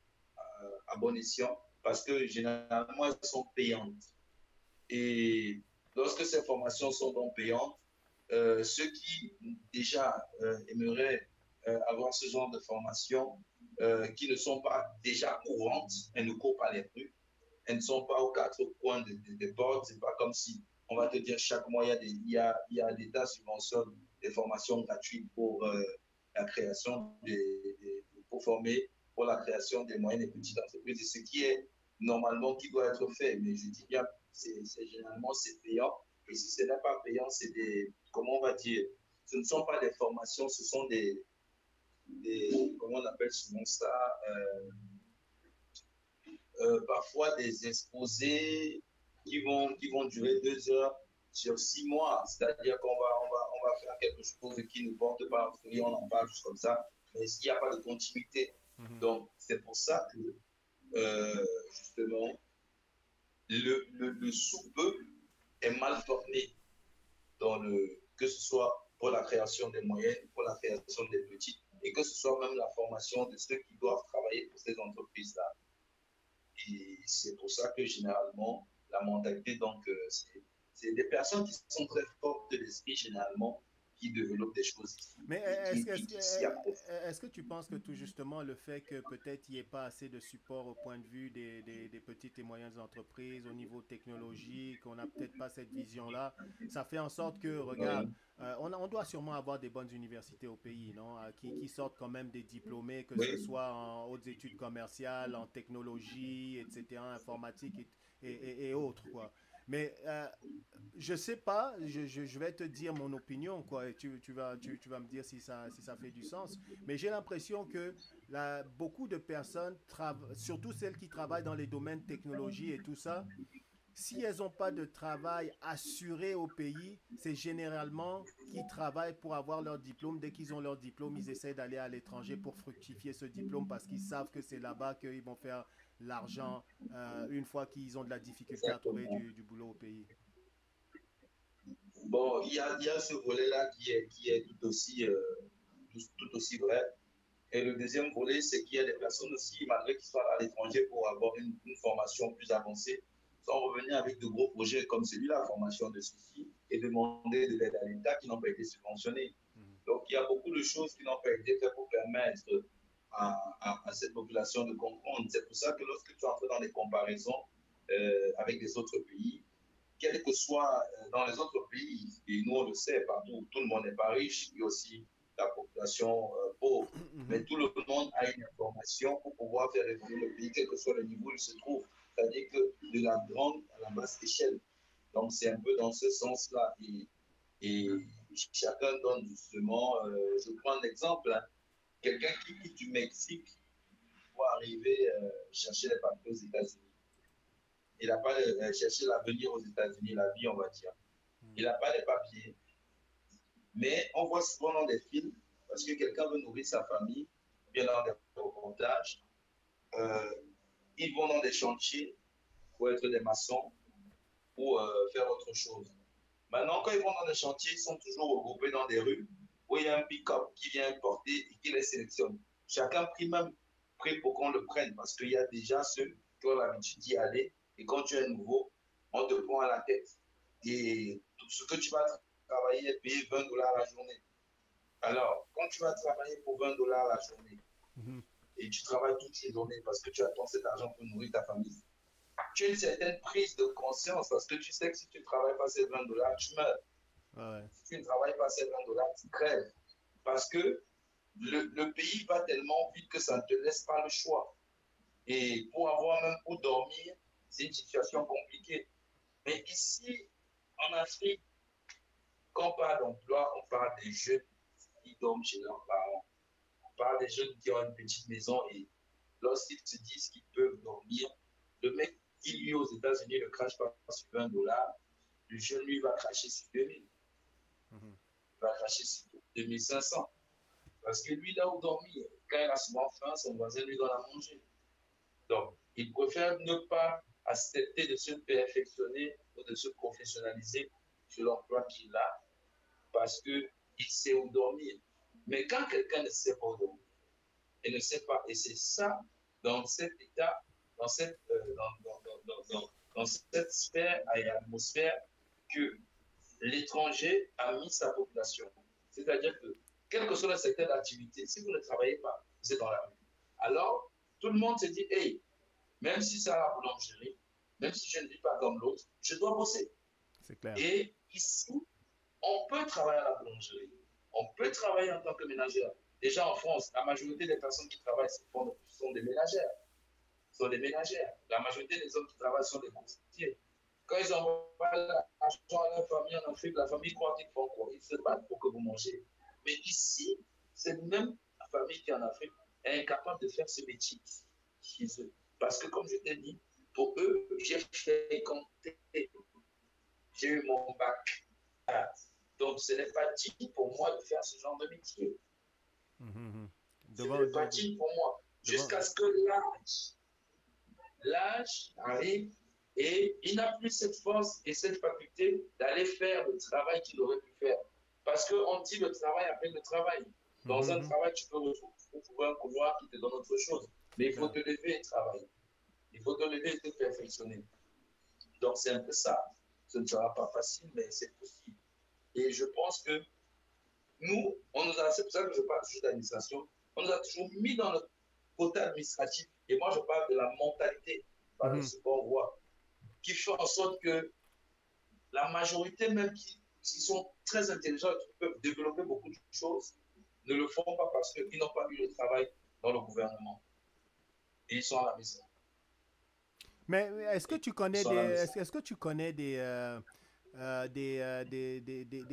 à bon escient? Parce que généralement, elles sont payantes. Et lorsque ces formations sont donc payantes, ceux qui déjà aimeraient avoir ce genre de formation, qui ne sont pas déjà courantes, elles ne courent pas les rues, elles ne sont pas aux 4 coins des portes, c'est pas comme si on va te dire chaque mois, il y a l'État subventionne des formations gratuites pour la création pour former pour la création des moyennes et petites entreprises, et ce qui est normalement qui doit être fait, mais je dis bien, généralement c'est payant, et si ce n'est pas payant, c'est des, comment on va dire, ce ne sont pas des formations, ce sont comment on appelle souvent ça, parfois des exposés qui vont durer 2 heures sur 6 mois. C'est-à-dire on va faire quelque chose qui ne porte pas fruit, on en parle juste comme ça, mais il n'y a pas de continuité. Mhm. Donc, c'est pour ça que, justement, le sous-peuple est mal formé que ce soit pour la création des moyennes, pour la création des petites, et que ce soit même la formation de ceux qui doivent travailler pour ces entreprises-là. Et c'est pour ça que généralement, la mentalité, donc, c'est des personnes qui sont très fortes de l'esprit, généralement, qui développent des choses ici Mais et qui éduquent ici à profit. est-ce que tu penses que tout justement le fait que peut-être il n'y ait pas assez de support au point de vue des petites et moyennes entreprises au niveau technologique, on n'a peut-être pas cette vision-là, ça fait en sorte que, regarde, Oui, on doit sûrement avoir des bonnes universités au pays, non? Qui sortent quand même des diplômés, que ce oui. soit en hautes études commerciales, en technologie, etc., informatique et autres, quoi. Mais je sais pas, je vais te dire mon opinion, quoi, et tu vas me dire si ça fait du sens. Mais j'ai l'impression que beaucoup de personnes, surtout celles qui travaillent dans les domaines technologie et tout ça, si elles n'ont pas de travail assuré au pays, c'est généralement qu'ils travaillent pour avoir leur diplôme. Dès qu'ils ont leur diplôme, ils essaient d'aller à l'étranger pour fructifier ce diplôme parce qu'ils savent que c'est là-bas qu'ils vont faire l'argent une fois qu'ils ont de la difficulté à trouver Exactement. du boulot au pays. Bon, il y a ce volet-là qui est tout aussi vrai. Et le deuxième volet, c'est qu'il y a des personnes aussi, malgré qu'ils soient à l'étranger pour avoir une formation plus avancée, sont revenus avec de gros projets comme celui-là, la formation de ceci, et demander de l'aide à l'État qui n'ont pas été subventionnés. Mhm. Donc, il y a beaucoup de choses qui n'ont pas été faites pour permettre à cette population de comprendre. C'est pour ça que lorsque tu entres dans des comparaisons avec des autres pays, quel que soit dans les autres pays, et nous on le sait, partout, tout le monde n'est pas riche, il y a aussi la population pauvre, mais Mhm. tout le monde a une information pour pouvoir faire évoluer le pays, quel que soit le niveau où il se trouve, c'est-à-dire que de la grande à la basse échelle. Donc c'est un peu dans ce sens-là. Et chacun donne justement, je prends un exemple, hein, quelqu'un qui quitte du Mexique pour arriver chercher les papiers aux États-Unis. Il n'a pas cherché l'avenir aux États-Unis, la vie, on va dire. Il n'a pas les papiers. Mais on voit souvent dans des films, parce que quelqu'un veut nourrir sa famille, bien dans des reportages, euh, ils vont dans des chantiers pour être des maçons ou faire autre chose. Maintenant, quand ils vont dans des chantiers, ils sont toujours regroupés dans des rues où il y a un pick-up qui vient porter et qui les sélectionne. Chacun prie même prie pour qu'on le prenne parce qu'il y a déjà ceux qui ont l'habitude d'y aller et quand tu es nouveau, on te prend à la tête. Et tout ce que tu vas travailler est payé $20 la journée. Alors, quand tu vas travailler pour $20 la journée Mhm. et tu travailles toute une journée parce que tu attends cet argent pour nourrir ta famille, tu as une certaine prise de conscience parce que tu sais que si tu ne travailles pas ces $20, tu meurs. Ouais. Si tu ne travailles pas ces $20, tu crèves. Parce que le pays va tellement vite que ça ne te laisse pas le choix. Et pour avoir même où dormir, c'est une situation compliquée. Mais ici, en Afrique, quand on parle d'emploi, on parle des jeunes qui dorment chez leurs parents. On parle des jeunes qui ont une petite maison et lorsqu'ils se disent qu'ils peuvent dormir, le mec qui, lui, aux États-Unis, ne crache pas sur $20, le jeune, lui, va cracher sur 2000. Mhm. Il va cracher sur 2500. Parce que lui, là où dormir, quand il a souvent faim, son voisin lui donne à manger. Donc, il préfère ne pas accepter de se perfectionner ou de se professionnaliser sur l'emploi qu'il a parce qu'il sait où dormir. Mais quand quelqu'un ne sait pas où dormir, et ne sait pas, et c'est ça, dans cet état, dans cette, dans cette sphère et atmosphère que l'étranger a mis sa population. C'est-à-dire que, quel que soit le secteur d'activité, si vous ne travaillez pas, vous êtes dans la rue. Alors, tout le monde se dit, hey, même si c'est à la boulangerie, même si je ne vis pas comme l'autre, je dois bosser. C'est clair. Et ici, on peut travailler à la boulangerie, on peut travailler en tant que ménagère. Déjà en France, la majorité des personnes qui travaillent sont des ménagères. Sont des ménagères. La majorité des hommes qui travaillent sont des courtiers. Quand ils envoient l'argent à leur famille en Afrique, la famille croit qu'ils font quoi? Ils se battent pour que vous mangez. Mais ici, c'est même la famille qui est en Afrique est incapable de faire ce métier chez eux. Parce que, comme je t'ai dit, pour eux, j'ai fait compter, j'ai eu mon bac. Donc, ce n'est pas digne pour moi de faire ce genre de métier. Mhm. Ce n'est pas digne pour moi. Devant, Jusqu'à ce que l'âge arrive et il n'a plus cette force et cette faculté d'aller faire le travail qu'il aurait pu faire. Parce qu'on dit le travail après le travail. Dans un mhm. travail, tu peux retrouver un couloir qui te donne autre chose. Mais C'est il faut clair. te lever et travailler. Il faut te lever et te perfectionner. Donc, c'est un peu ça. Ce ne sera pas facile, mais c'est possible. Et je pense que Nous, c'est pour ça que je parle toujours d'administration, on nous a toujours mis dans le quota administratif. Et moi, je parle de la mentalité, pas de ce qu'on voit, qui fait en sorte que la majorité, même qui sont très intelligents et qui peuvent développer beaucoup de choses, ne le font pas parce qu'ils n'ont pas eu le travail dans le gouvernement. Et ils sont à la maison. Mais est-ce que tu Ils connais sont à la maison. est-ce que tu connais des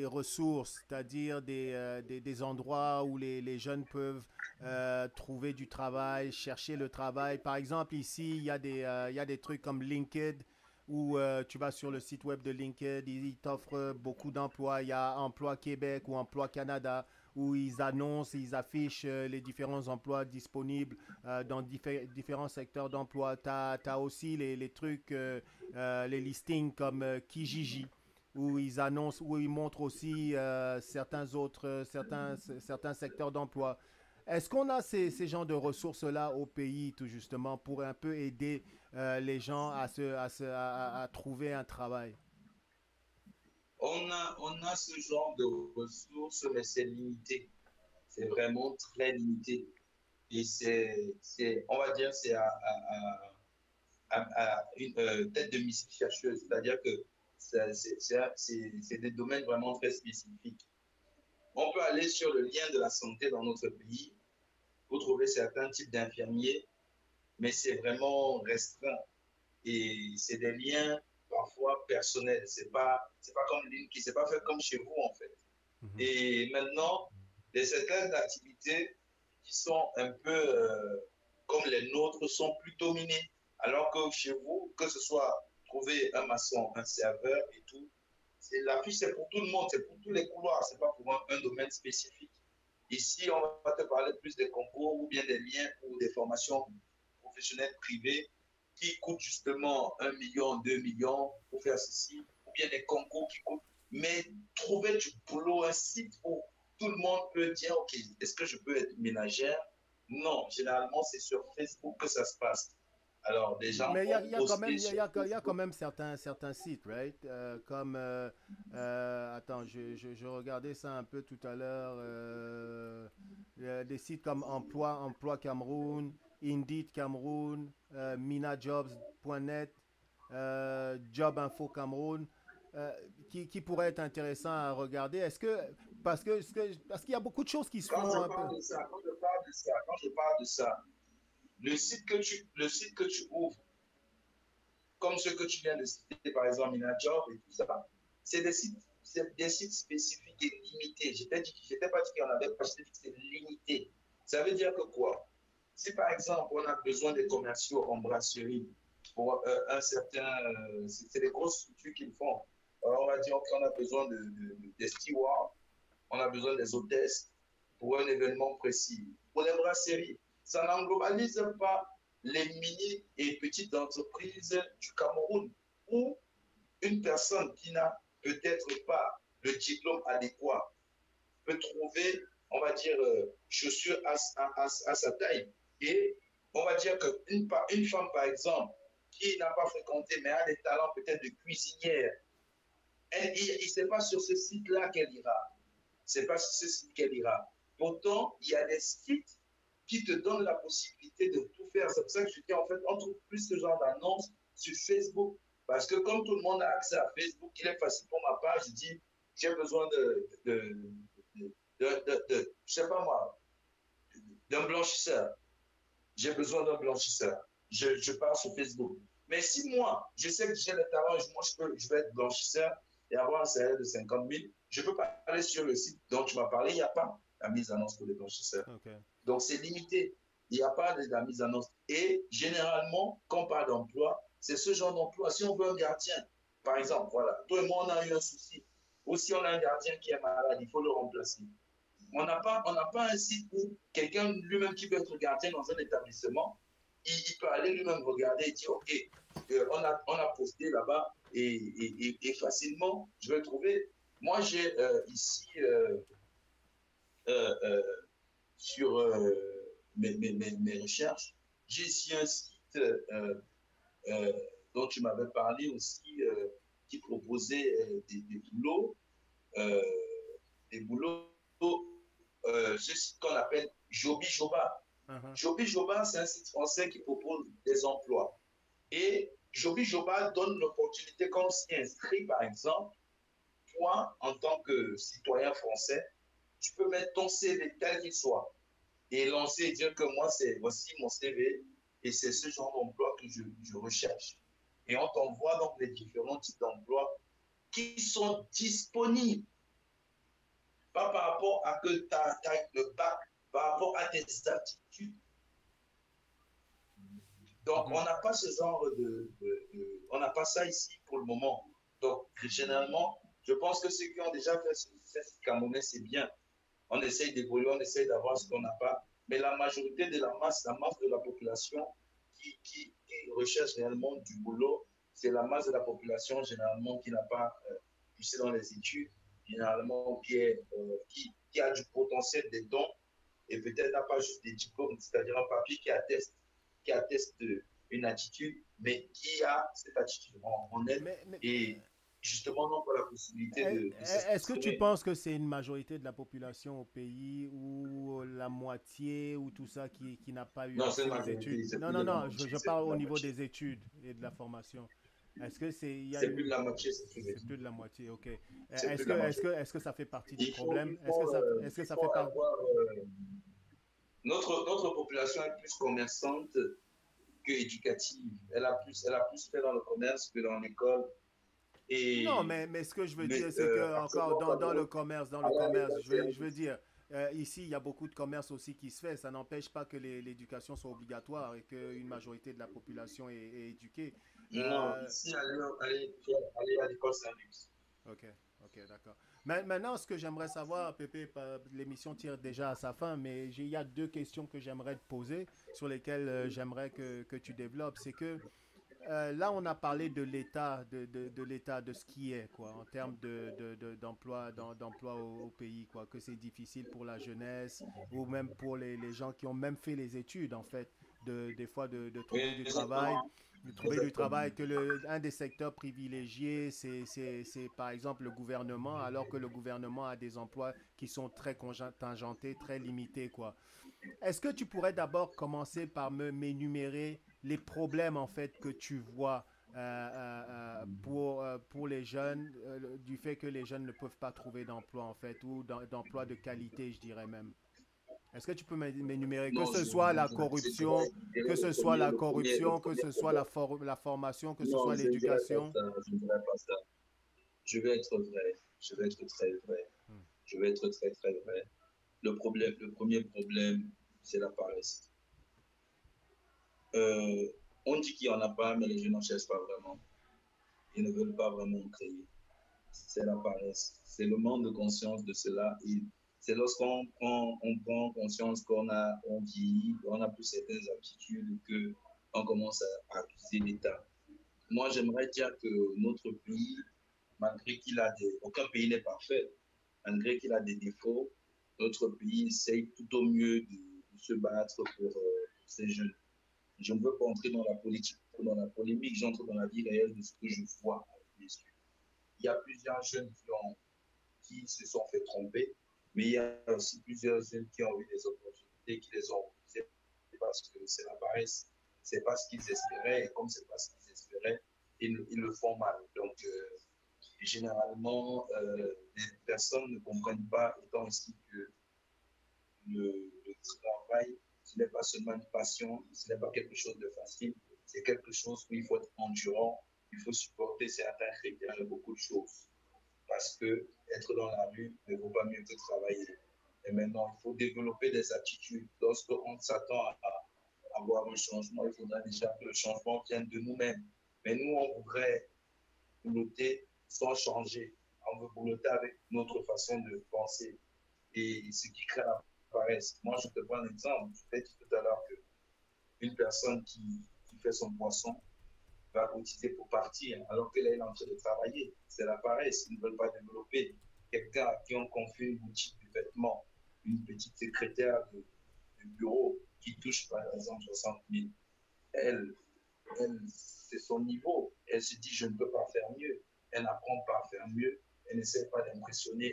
ressources, c'est-à-dire des endroits où les jeunes peuvent trouver du travail, chercher le travail. Par exemple, ici, il y a des trucs comme LinkedIn, où tu vas sur le site web de LinkedIn, ils t'offrent beaucoup d'emplois. Il y a Emploi Québec ou Emploi Canada, où ils annoncent, ils affichent les différents emplois disponibles dans différents secteurs d'emploi. Tu as aussi les trucs, les listings comme Kijiji, où ils annoncent, où ils montrent aussi certains secteurs d'emploi. Est-ce qu'on a ces genres de ressources-là au pays, tout justement, pour un peu aider les gens à trouver un travail? On a ce genre de ressources, mais c'est limité. C'est vraiment très limité. Et on va dire, c'est à une tête de mission chercheuse. C'est-à-dire que c'est des domaines vraiment très spécifiques. On peut aller sur le lien de la santé dans notre pays pour trouver certains types d'infirmiers, mais c'est vraiment restreint. Et c'est des liens parfois personnels. C'est pas comme LinkedIn, c'est pas fait comme chez vous en fait. Mhm. Et maintenant, il y a certaines activités qui sont un peu comme les nôtres sont plus dominées. Alors que chez vous, que ce soit trouver un maçon, un serveur et tout, la fiche c'est pour tout le monde, c'est pour tous les couloirs, c'est pas pour un domaine spécifique. Ici, on va te parler plus des concours ou bien des liens ou des formations professionnelles privées qui coûtent justement 1 million, 2 millions pour faire ceci, ou bien des concours qui coûtent. Mais trouver du boulot, un site où tout le monde peut dire, OK, est-ce que je peux être ménagère? Non, généralement, c'est sur Facebook que ça se passe. Alors, des gens Mais vont il y a quand poster même, sur il y a quand Facebook. même certains sites, right? Comme, attends, je regardais ça un peu tout à l'heure. Des sites comme Emploi Cameroun, Indeed Cameroun, minajobs.net, Job Info Cameroun, qui pourraient être intéressants à regarder. Parce qu'il y a beaucoup de choses qui se Quand font je un peu. parle de ça, quand je parle de ça, quand je parle de ça, le site que tu ouvres, comme ceux que tu viens de citer, par exemple, Minajob et tout ça, c'est des sites spécifiques et limités. Je t'ai pas dit qu'il y en avait pas, je t'ai dit que c'est limité. Ça veut dire que quoi? Si par exemple, on a besoin des commerciaux en brasserie pour un certain. C'est des grosses structures qu'ils font. Alors, on va dire qu'on a besoin des stewards, on a besoin des hôtesses pour un événement précis. Pour les brasseries, ça n'englobalise pas les mini et petites entreprises du Cameroun où une personne qui n'a peut-être pas le diplôme adéquat peut trouver, on va dire, chaussures à sa taille. Et on va dire qu'une femme, par exemple, qui n'a pas fréquenté, mais a des talents peut-être de cuisinière, c'est pas sur ce site-là qu'elle ira. C'est pas sur ce site qu'elle ira. Pourtant, il y a des sites qui te donnent la possibilité de tout faire. C'est pour ça que je dis, en fait, on trouve plus ce genre d'annonces sur Facebook. Parce que comme tout le monde a accès à Facebook, il est facile pour ma part, je dis, j'ai besoin je sais pas moi, d'un blanchisseur. J'ai besoin d'un blanchisseur. Je pars sur Facebook. Mais si moi, je sais que j'ai le talent, moi, je vais être blanchisseur et avoir un salaire de 50 000, je ne peux pas aller sur le site dont tu m'as parlé, il n'y a pas la mise en annonce pour les blanchisseurs. OK. Donc, c'est limité. Il n'y a pas de la mise en annonce. Et généralement, quand on parle d'emploi, c'est ce genre d'emploi. Si on veut un gardien, par exemple, voilà, toi et moi, on a eu un souci. Ou si on a un gardien qui est malade, il faut le remplacer. On n'a pas un site où quelqu'un lui-même qui veut être gardien dans un établissement, il peut aller lui-même regarder et dire, OK, on a posté là-bas et facilement, je vais le trouver. Moi, j'ai ici, euh, euh, sur mes recherches, j'ai ici un site euh, dont tu m'avais parlé aussi, qui proposait des boulots, euh, des boulots ce site qu'on appelle Joby Joba. Uh-huh. Joby Joba, c'est un site français qui propose des emplois. Et Joby Joba donne l'opportunité, comme s'y inscrit par exemple, toi, en tant que citoyen français, tu peux mettre ton CV tel qu'il soit et lancer et dire que moi, voici mon CV et c'est ce genre d'emploi que je recherche. Et on t'envoie donc les différents types d'emplois qui sont disponibles, pas par rapport à que tu as le bac, par rapport à tes aptitudes. Donc, on n'a pas ce genre on n'a pas ça ici pour le moment. Donc, généralement, je pense que ceux qui ont déjà fait ce Camerounais, c'est bien. On essaye d'évoluer, on essaye d'avoir ce qu'on n'a pas. Mais la majorité de la masse de la population qui recherche réellement du boulot, c'est la masse de la population généralement qui n'a pas poussé dans les études, généralement qui a du potentiel, des dons, et peut-être n'a pas juste des diplômes, c'est-à-dire un papier qui atteste une attitude, mais qui a cette attitude en elle Mais et justement n'ont pas la possibilité de est-ce que tu s'exprimer. penses que c'est une majorité de la population au pays ou la moitié ou tout ça qui n'a pas eu Non, c'est accès une aux études? majorité, c'est Non, plus non, de la non, moitié, je c'est plus parle de au la niveau moitié. des études et de la formation. Est-ce que il y a C'est plus de une, la moitié, c'est ce que j'ai c'est dit. plus de la moitié, ok. C'est plus de la moitié. Est-ce que ça fait partie du problème? Est-ce que Il ça fait faut pas... avoir. Notre population est plus commerçante que éducative. Elle a plus fait dans le commerce que dans l'école. Non, Et mais ce que je veux dire, c'est que encore actuellement, au dans le Cameroun, commerce, aller à l'école, c'est je veux impossible. dire, ici, il y a beaucoup de commerce aussi qui se fait. Ça n'empêche pas que l'éducation soit obligatoire et qu'une majorité de la population est éduquée. Non, Euh, ici, aller à l'école, c'est un luxe. ok, ok, d'accord. Maintenant, ce que j'aimerais savoir, Pépé, l'émission tire déjà à sa fin, mais il y a deux questions que j'aimerais te poser sur lesquelles j'aimerais que tu développes. C'est que là, on a parlé de l'état, de l'état de ce qui est, quoi, en termes d'emploi, d'emploi au pays, quoi, que c'est difficile pour la jeunesse ou même pour les gens qui ont même fait les études, en fait, des fois de Oui, trouver du travail. exactement. De trouver du Exactement. travail, que un des secteurs privilégiés, c'est par exemple le gouvernement, alors que le gouvernement a des emplois qui sont très contingentés, très limités, quoi. Est-ce que tu pourrais d'abord commencer par m'énumérer les problèmes en fait que tu vois pour les jeunes, du fait que les jeunes ne peuvent pas trouver d'emploi en fait, ou d'emploi de qualité, je dirais même. Est-ce que tu peux m'énumérer que Non, ce soit la je dirais, corruption, que ce soit le que premier ce soit problème. la formation, que ce Non, soit je ne dirais pas l'éducation? ça. Je ne dirais pas ça. Je vais être vrai. Je vais être très vrai. Hmm. Je vais être très, très vrai. Le premier problème, c'est la paresse. Euh, on dit qu'il n'y en a pas, mais les gens n'en cherchent pas vraiment. Ils ne veulent pas vraiment créer. C'est la paresse. C'est le manque de conscience de cela. Et c'est lorsqu'on on prend conscience on vieillit, on a plus certaines aptitudes que on commence à accuser l'État. Moi, j'aimerais dire que notre pays, malgré qu'il a aucun pays n'est parfait, malgré qu'il a des défauts, notre pays essaye tout au mieux de se battre pour ces jeunes. Je ne veux pas entrer dans la politique ou dans la polémique, j'entre dans la vie réelle de ce que je vois avec mes yeux. Il y a plusieurs jeunes qui se sont fait tromper, mais il y a aussi plusieurs jeunes qui ont eu des opportunités, qui les ont refusées parce que c'est la paresse, c'est pas ce qu'ils espéraient, et comme c'est pas ce qu'ils espéraient, ils le font mal. Donc, généralement, les personnes ne comprennent pas, étant ici que le travail, ce n'est pas seulement une passion, ce n'est pas quelque chose de facile, c'est quelque chose où il faut être endurant, il faut supporter certains critères et beaucoup de choses. Parce que être dans la rue ne vaut pas mieux que travailler. Et maintenant, il faut développer des attitudes. Lorsqu'on s'attend à avoir un changement, il faudra déjà que le changement vienne de nous-mêmes. Mais nous, on voudrait boulotter sans changer. On veut boulotter avec notre façon de penser. Et ce qui crée la paresse. Moi, je te prends un exemple. Je t'ai dit tout à l'heure qu'une personne qui fait son poisson va cotiser pour partir, alors que là, il est en train de travailler. C'est la paresse. Ils ne veulent pas développer. Quelqu'un à qui on confie une boutique de vêtements, une petite secrétaire de bureau qui touche par exemple 60 000, elle, c'est son niveau. Elle se dit, je ne peux pas faire mieux. Elle n'apprend pas à faire mieux. Elle n'essaie pas d'impressionner.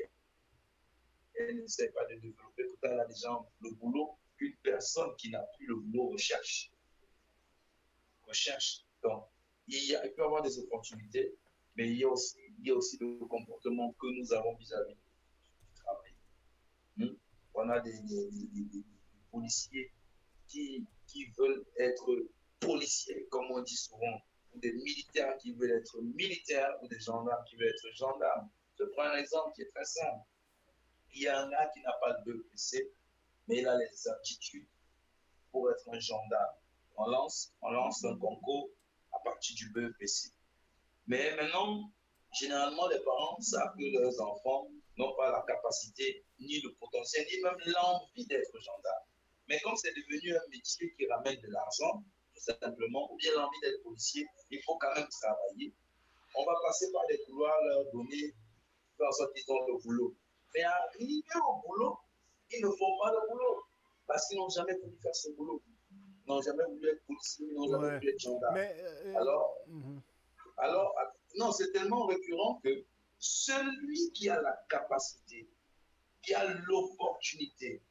elle n'essaie pas de développer, pourtant elle a déjà le boulot qu'une personne qui n'a plus le boulot recherche. Donc, il peut y avoir des opportunités, mais il y a aussi le comportement que nous avons vis-à-vis du travail. On a des policiers qui veulent être policiers, comme on dit souvent, ou des militaires qui veulent être militaires, ou des gendarmes qui veulent être gendarmes. Je prends un exemple qui est très simple. Il y a un gars qui n'a pas de BEPC, mais il a les aptitudes pour être un gendarme. On lance un concours à partir du BEPC. Mais maintenant, généralement, les parents savent que leurs enfants n'ont pas la capacité, ni le potentiel, ni même l'envie d'être gendarme. Mais comme c'est devenu un métier qui ramène de l'argent, tout simplement, ou bien l'envie d'être policier, il faut quand même travailler. On va passer par des couloirs, leur donner, faire en sorte qu'ils ont le boulot. Mais arriver au boulot, ils ne font pas le boulot parce qu'ils n'ont jamais voulu faire ce boulot. Ils n'ont jamais voulu être policier, ils n'ont jamais voulu être gendarme. Mais, alors, non, c'est tellement récurrent que celui qui a la capacité, qui a l'opportunité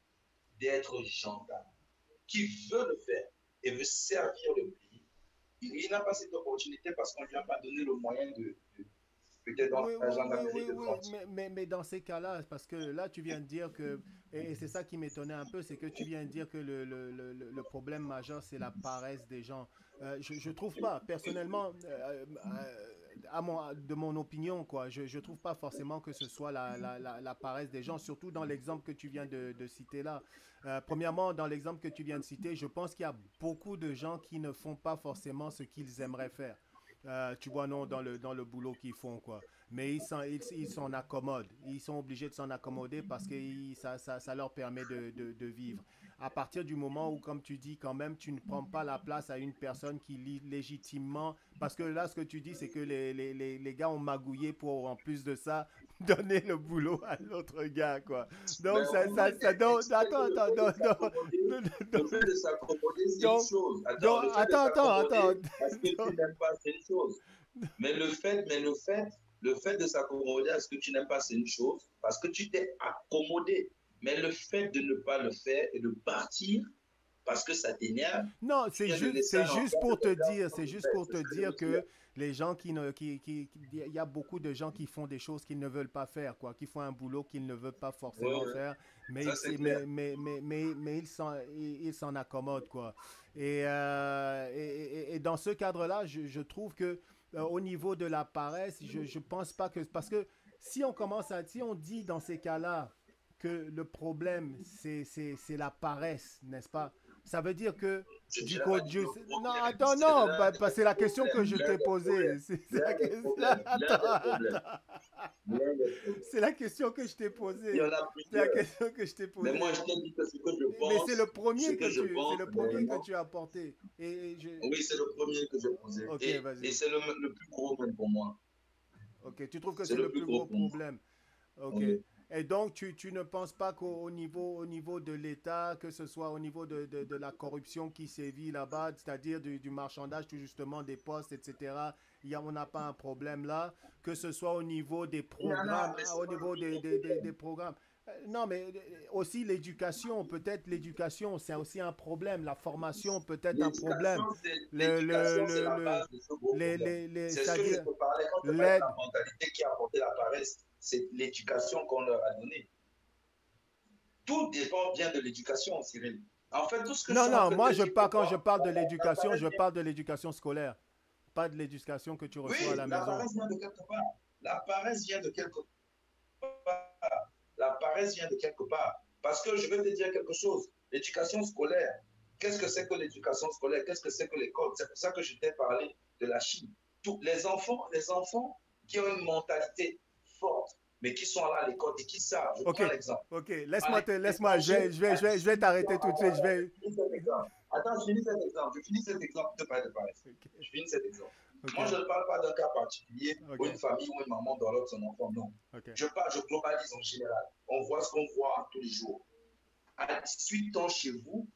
d'être gendarme, qui veut le faire et veut servir le pays, il n'a pas cette opportunité parce qu'on ne lui a pas donné le moyen de peut-être dans la gendarmerie de tranquille. Mais dans ces cas-là, parce que là, tu viens de dire que, et c'est ça qui m'étonnait un peu, c'est que tu viens de dire que le problème majeur, c'est la paresse des gens. Je trouve pas, personnellement, de mon opinion, quoi, je trouve pas forcément que ce soit la paresse des gens, surtout dans l'exemple que tu viens de citer là. Premièrement, dans l'exemple que tu viens de citer, je pense qu'il y a beaucoup de gens qui ne font pas forcément ce qu'ils aimeraient faire. Tu vois, non, dans le boulot qu'ils font, quoi. Mais ils s'en accommodent. Ils sont obligés de s'en accommoder parce que ça leur permet de vivre. À partir du moment où, comme tu dis, quand même, tu ne prends pas la place à une personne qui légitimement... Parce que là, ce que tu dis, c'est que les gars ont magouillé pour, en plus de ça, donner le boulot à l'autre gars, quoi. Donc, attends. Le fait de s'accommoder, c'est une chose. Attends. Parce que tu n'aimes pas, c'est une chose. Mais le fait de s'accommoder à ce que tu n'aimes pas, c'est une chose. Parce que tu t'es accommodé. Mais le fait de ne pas le faire et de partir parce que ça t'énerve. Non, c'est juste pour te dire que les gens il y a beaucoup de gens qui font des choses qu'ils ne veulent pas faire, quoi, qui font un boulot qu'ils ne veulent pas forcément faire, mais ils s'en accommodent, quoi. Et dans ce cadre-là, je trouve que au niveau de la paresse, je pense pas que, parce que si on dit dans ces cas-là que le problème c'est la paresse, n'est-ce pas? Ça veut dire que du coup, non, attends, non, c'est la question que je t'ai posée. C'est la question que je t'ai posée. Il y en a C'est la question que je t'ai posée. Mais moi, je t'ai dit que ce que je pense. Mais c'est le premier que tu as apporté. Oui, c'est le premier que j'ai posé. Okay, et c'est le plus gros même pour moi. Ok, tu trouves que c'est le plus gros problème. Ok. Oui. Et donc, tu ne penses pas qu'au niveau de l'État, que ce soit au niveau de la corruption qui sévit là-bas, c'est-à-dire du marchandage tout justement des postes, etc., on n'a pas un problème là, que ce soit au niveau des programmes, des programmes. Non, mais aussi l'éducation, peut-être l'éducation, c'est aussi un problème. La formation, peut-être un problème. L'éducation, c'est la base de ce gros problème. C'est ce que je te parlais quand tu parlais de la mentalité qui a apporté la paresse. C'est l'éducation qu'on leur a donnée. Tout dépend bien de l'éducation, Cyril. En fait, tout ce que moi, quand je parle de l'éducation, je parle de l'éducation scolaire. Pas de l'éducation que tu reçois à la maison. La paresse vient de quelque part. La paresse vient de quelque part. La paresse vient de quelque part. Parce que je vais te dire quelque chose. L'éducation scolaire, qu'est-ce que c'est que l'éducation scolaire? Qu'est-ce que c'est que l'école? C'est pour ça que je t'ai parlé de la Chine. Les enfants qui ont une mentalité forte, mais qui sont là à l'école et qui savent. Je prends l'exemple. Ok, laisse-moi, je vais t'arrêter tout de suite. Attends, je finis cet exemple. De paresse. Okay. Je finis cet exemple. Okay. Moi, je ne parle pas d'un cas particulier où une famille ou une maman dorlote son enfant. Non. Okay. Je globalise en général. On voit ce qu'on voit tous les jours. À 18 ans chez vous,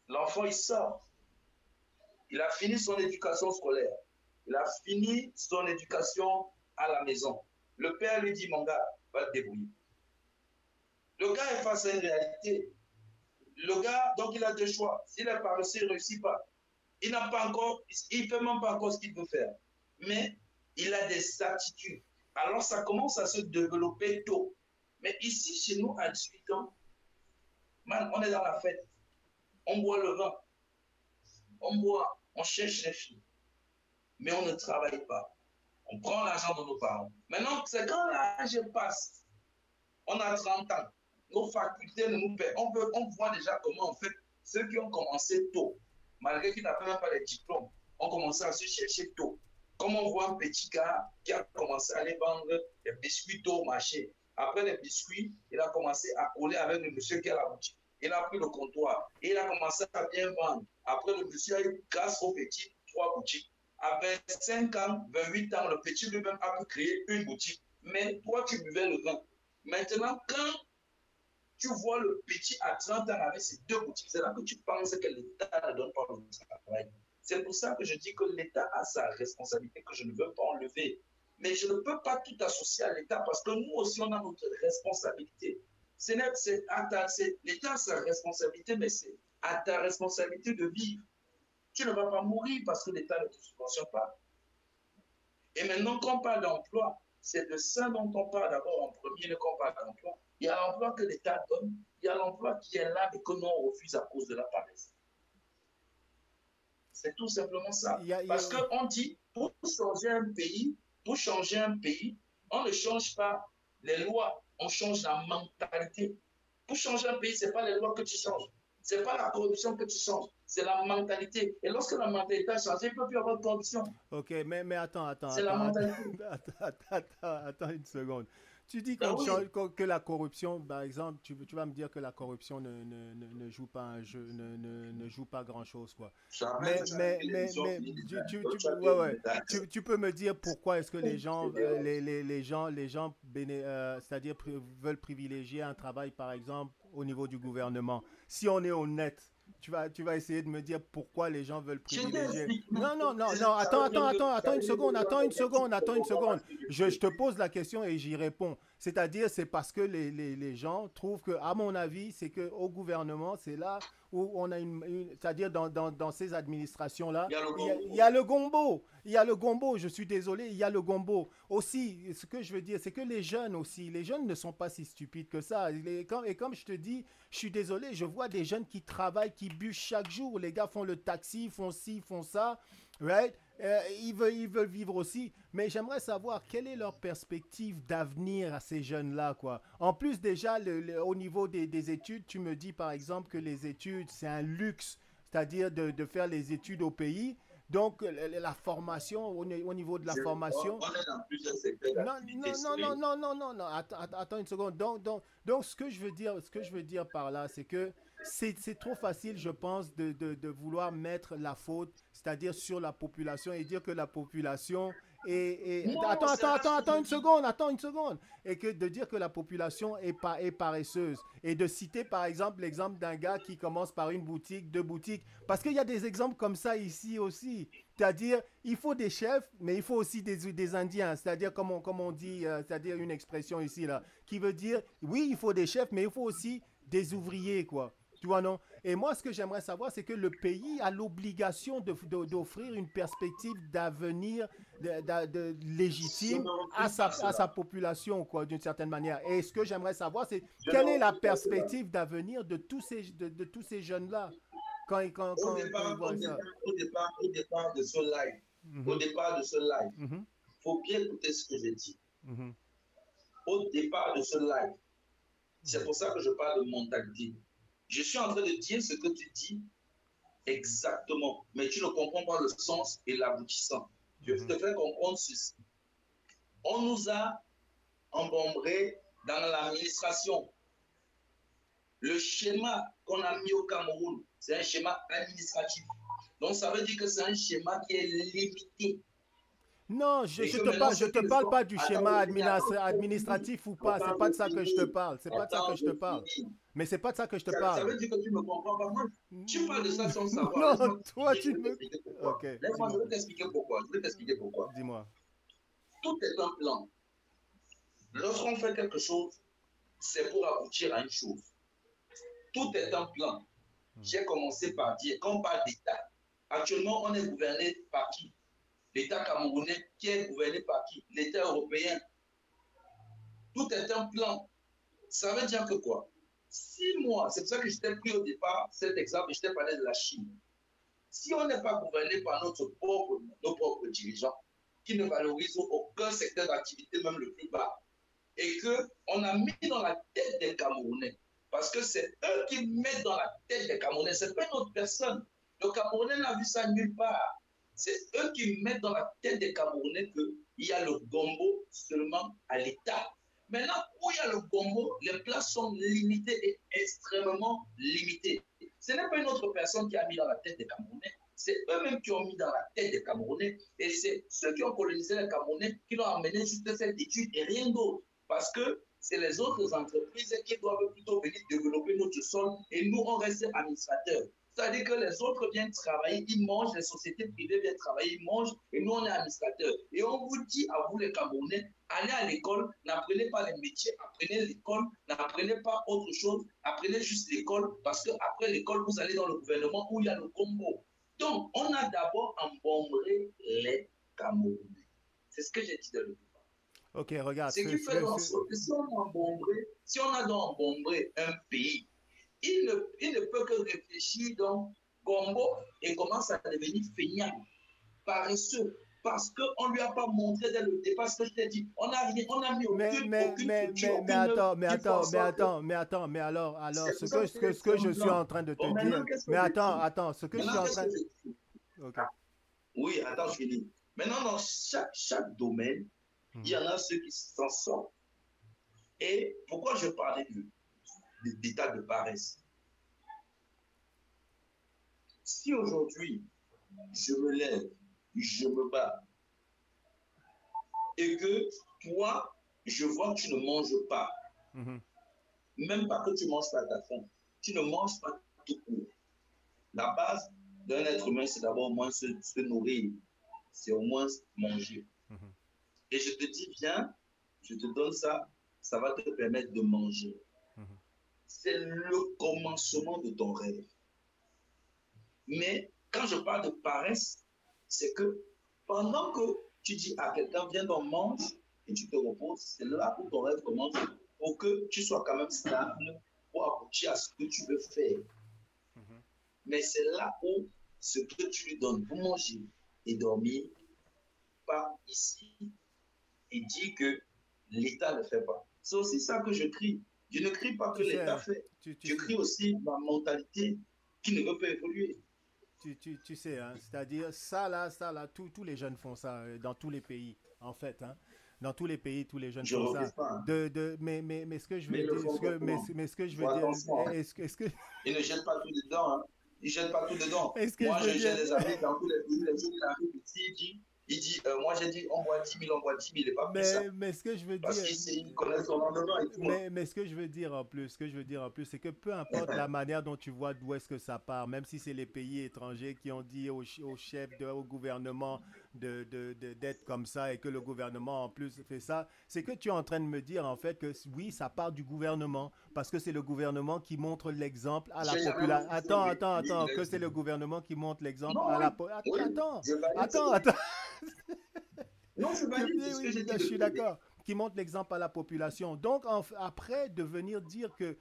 l'enfant, il sort. Il a fini son éducation scolaire. Il a fini son éducation à la maison. Le père lui dit, mon gars, va te débrouiller. Le gars est face à une réalité. Le gars, donc il a deux choix. S'il est paresseux, il ne réussit pas. Il n'a pas encore, il ne fait même pas encore ce qu'il peut faire. Mais il a des attitudes. Alors ça commence à se développer tôt. Mais ici, chez nous, à 18 ans, man, on est dans la fête. On boit le vin. On boit, on cherche les filles. Mais on ne travaille pas. On prend l'argent de nos parents. Maintenant, c'est quand l'âge passe, on a 30 ans, nos facultés ne nous paient. On voit déjà comment, en fait, ceux qui ont commencé tôt, malgré qu'ils n'avaient même pas les diplômes, ont commencé à se chercher tôt. Comme on voit un petit gars qui a commencé à aller vendre des biscuits tôt au marché. Après les biscuits, il a commencé à coller avec le monsieur qui a la boutique. Il a pris le comptoir et il a commencé à bien vendre. Après, le monsieur a eu, grâce au petit, 3 boutiques. À 25 ans, 28 ans, le petit lui-même a pu créer une boutique. Mais toi, tu buvais le vin. Maintenant, quand tu vois le petit à 30 ans avec ses 2 boutiques, c'est là que tu penses que l'État ne donne pas le travail. C'est pour ça que je dis que l'État a sa responsabilité que je ne veux pas enlever. Mais je ne peux pas tout associer à l'État parce que nous aussi, on a notre responsabilité. L'État a sa responsabilité, mais c'est à ta responsabilité de vivre. Tu ne vas pas mourir parce que l'État ne te subventionne pas. Et maintenant, quand on parle d'emploi, c'est de ça dont on parle d'abord en premier, quand on parle d'emploi. Il y a l'emploi que l'État donne, il y a l'emploi qui est là et que nous on refuse à cause de la paresse. C'est tout simplement ça. Parce qu'on dit, pour changer un pays, on ne change pas les lois, on change la mentalité. Pour changer un pays, ce n'est pas les lois que tu changes. Ce n'est pas la corruption que tu changes, c'est la mentalité. Et lorsque la mentalité a changé, il ne peut plus y avoir de corruption. Ok, mais attends, c'est la mentalité. Attends une seconde. Tu dis que la corruption, par exemple, tu vas me dire que la corruption ne joue pas un jeu, ne joue pas grand-chose, quoi. Tu peux me dire pourquoi est-ce que les gens, c'est-à-dire veulent privilégier un travail, par exemple, au niveau du gouvernement. Si on est honnête, tu vas essayer de me dire pourquoi les gens veulent privilégier. Non, attends une seconde. Je te pose la question et j'y réponds. C'est-à-dire, c'est parce que les gens trouvent que, à mon avis, c'est qu'au gouvernement, c'est là où on a c'est-à-dire dans ces administrations-là, il y a le gombo. Il y a le gombo, je suis désolé, il y a le gombo. Aussi, ce que je veux dire, c'est que les jeunes ne sont pas si stupides que ça. Et comme je te dis, je suis désolé, je vois des jeunes qui travaillent, qui bûchent chaque jour. Les gars font le taxi, font ci, font ça. Right? Ils veulent vivre aussi. Mais j'aimerais savoir quelle est leur perspective d'avenir à ces jeunes-là, quoi. En plus, déjà, au niveau des études, tu me dis, par exemple, que les études, c'est un luxe. C'est-à-dire de faire les études au pays. Donc, la formation, au niveau de la formation... On est dans plusieurs secteurs d'activité. Non. Attends une seconde. Donc, ce que je veux dire par là, c'est que c'est trop facile, je pense, de vouloir mettre la faute, c'est-à-dire sur la population et dire que la population attends une seconde. Et que de dire que la population est paresseuse. Et de citer, par exemple, l'exemple d'un gars qui commence par une boutique, 2 boutiques. Parce qu'il y a des exemples comme ça ici aussi. C'est-à-dire, il faut des chefs, mais il faut aussi des Indiens. C'est-à-dire, comme on dit, c'est-à-dire une expression ici, là, qui veut dire, oui, il faut des chefs, mais il faut aussi des ouvriers, quoi. Tu vois, non? Et moi, ce que j'aimerais savoir, c'est que le pays a l'obligation d'offrir une perspective d'avenir légitime à sa population, quoi, d'une certaine manière. Et ce que j'aimerais savoir, c'est quelle est la perspective d'avenir de tous ces jeunes-là quand ils voient ça. Au départ de ce live, faut bien écouter ce que j'ai dit. Au départ de ce live, c'est pour ça que je parle de mentalité. Je suis en train de dire ce que tu dis exactement, mais tu ne comprends pas le sens et l'aboutissant. Je te fais comprendre ceci. On nous a embombrés dans l'administration. Le schéma qu'on a mis au Cameroun, c'est un schéma administratif. Donc, ça veut dire que c'est un schéma qui est limité. Non, je te parle pas du schéma administratif ou pas. C'est pas de ça que je te parle. Mais c'est pas de ça que je te parle. Ça veut dire que tu ne me comprends pas. Moi, tu parles de ça sans savoir. Non, toi, tu me... Ok. Laisse-moi, je vais t'expliquer pourquoi. Dis-moi. Tout est un plan. Lorsqu'on fait quelque chose, c'est pour aboutir à une chose. Tout est un plan. J'ai commencé par dire, quand on parle d'État, actuellement, on est gouverné par qui? L'État camerounais, qui est gouverné par qui? L'État européen. Tout est un plan. Ça veut dire que quoi? Si moi, c'est pour ça que je t'ai pris au départ cet exemple, je t'ai parlé de la Chine. Si on n'est pas gouverné par nos propres dirigeants, qui ne valorisent aucun secteur d'activité, même le plus bas, et qu'on a mis dans la tête des Camerounais, parce que c'est eux qui mettent dans la tête des Camerounais, ce n'est pas une autre personne. Le Camerounais n'a vu ça nulle part. C'est eux qui mettent dans la tête des Camerounais qu'il y a le gombo seulement à l'État. Maintenant, où il y a le gombo, les places sont limitées et extrêmement limitées. Ce n'est pas une autre personne qui a mis dans la tête des Camerounais, c'est eux-mêmes qui ont mis dans la tête des Camerounais et c'est ceux qui ont colonisé les Camerounais qui l'ont amené juste cette étude et rien d'autre. Parce que c'est les autres entreprises qui doivent plutôt venir développer notre sol et nous, on reste administrateurs. C'est-à-dire que les autres viennent travailler, ils mangent, les sociétés privées viennent travailler, ils mangent, et nous, on est administrateurs. Et on vous dit à vous, les Camerounais, allez à l'école, n'apprenez pas les métiers, apprenez l'école, n'apprenez pas autre chose, apprenez juste l'école, parce qu'après l'école, vous allez dans le gouvernement où il y a le combo. Donc, on a d'abord embombré les Camerounais. C'est ce que j'ai dit dans le départ. Ok, regarde. Ce qui fait en sorte que si on a donc embombré un pays, il ne peut que réfléchir donc gombo et commence à devenir feignant, paresseux, parce qu'on ne lui a pas montré dès le départ ce que je t'ai dit. On a mis aucune structure. Mais alors, ce que je suis en train de te dire. Mais attends, ce que je suis en train de... Okay. Oui, attends, je finis. Maintenant, dans chaque domaine, il y en a ceux qui s'en sortent. Et pourquoi je parlais d'état de paresse? Si aujourd'hui, je me lève, je me bats, et que toi, je vois que tu ne manges pas, même pas que tu manges pas ta faim, tu ne manges pas tout court. La base d'un être humain, c'est d'abord au moins se nourrir, c'est au moins manger. Et je te dis, viens, je te donne ça, ça va te permettre de manger. C'est le commencement de ton rêve. Mais quand je parle de paresse, c'est que pendant que tu dis à quelqu'un, viens donc mange et tu te reposes, c'est là où ton rêve commence pour que tu sois quand même stable pour aboutir à ce que tu veux faire. Mais c'est là où ce que tu lui donnes pour manger et dormir part ici et dit que l'État ne fait pas. C'est aussi ça que je crie. Je ne crie pas que l'État fait. Je crie aussi ma mentalité qui ne veut pas évoluer. Tu sais, hein, c'est-à-dire ça là, tous les jeunes font ça dans tous les pays, en fait. Hein. Dans tous les pays, tous les jeunes font ça. Mais ce que je veux dire, mais ce que je veux dire, est-ce que... Ils ne jettent pas tout dedans, hein. Ils ne jettent pas tout dedans. Moi, j'ai des amis dans tous les pays, les jours, il arrive ici, il dit, moi j'ai dit, on boit 10 000, et pas plus ça. Mais ce que je veux dire... Parce qu'ils connaissent son lendemain et tout. Mais ce que je veux dire en plus, c'est que peu importe la manière dont tu vois d'où est-ce que ça part, même si c'est les pays étrangers qui ont dit au chef, au gouvernement d'être comme ça et que le gouvernement en plus fait ça, c'est que tu es en train de me dire en fait que oui, ça part du gouvernement parce que c'est le gouvernement qui montre l'exemple à la population. Attends, que c'est le gouvernement qui montre l'exemple à la population. Attends. Non, c'est pas je suis d'accord. Qui montre l'exemple à la population. Donc, après, de venir dire que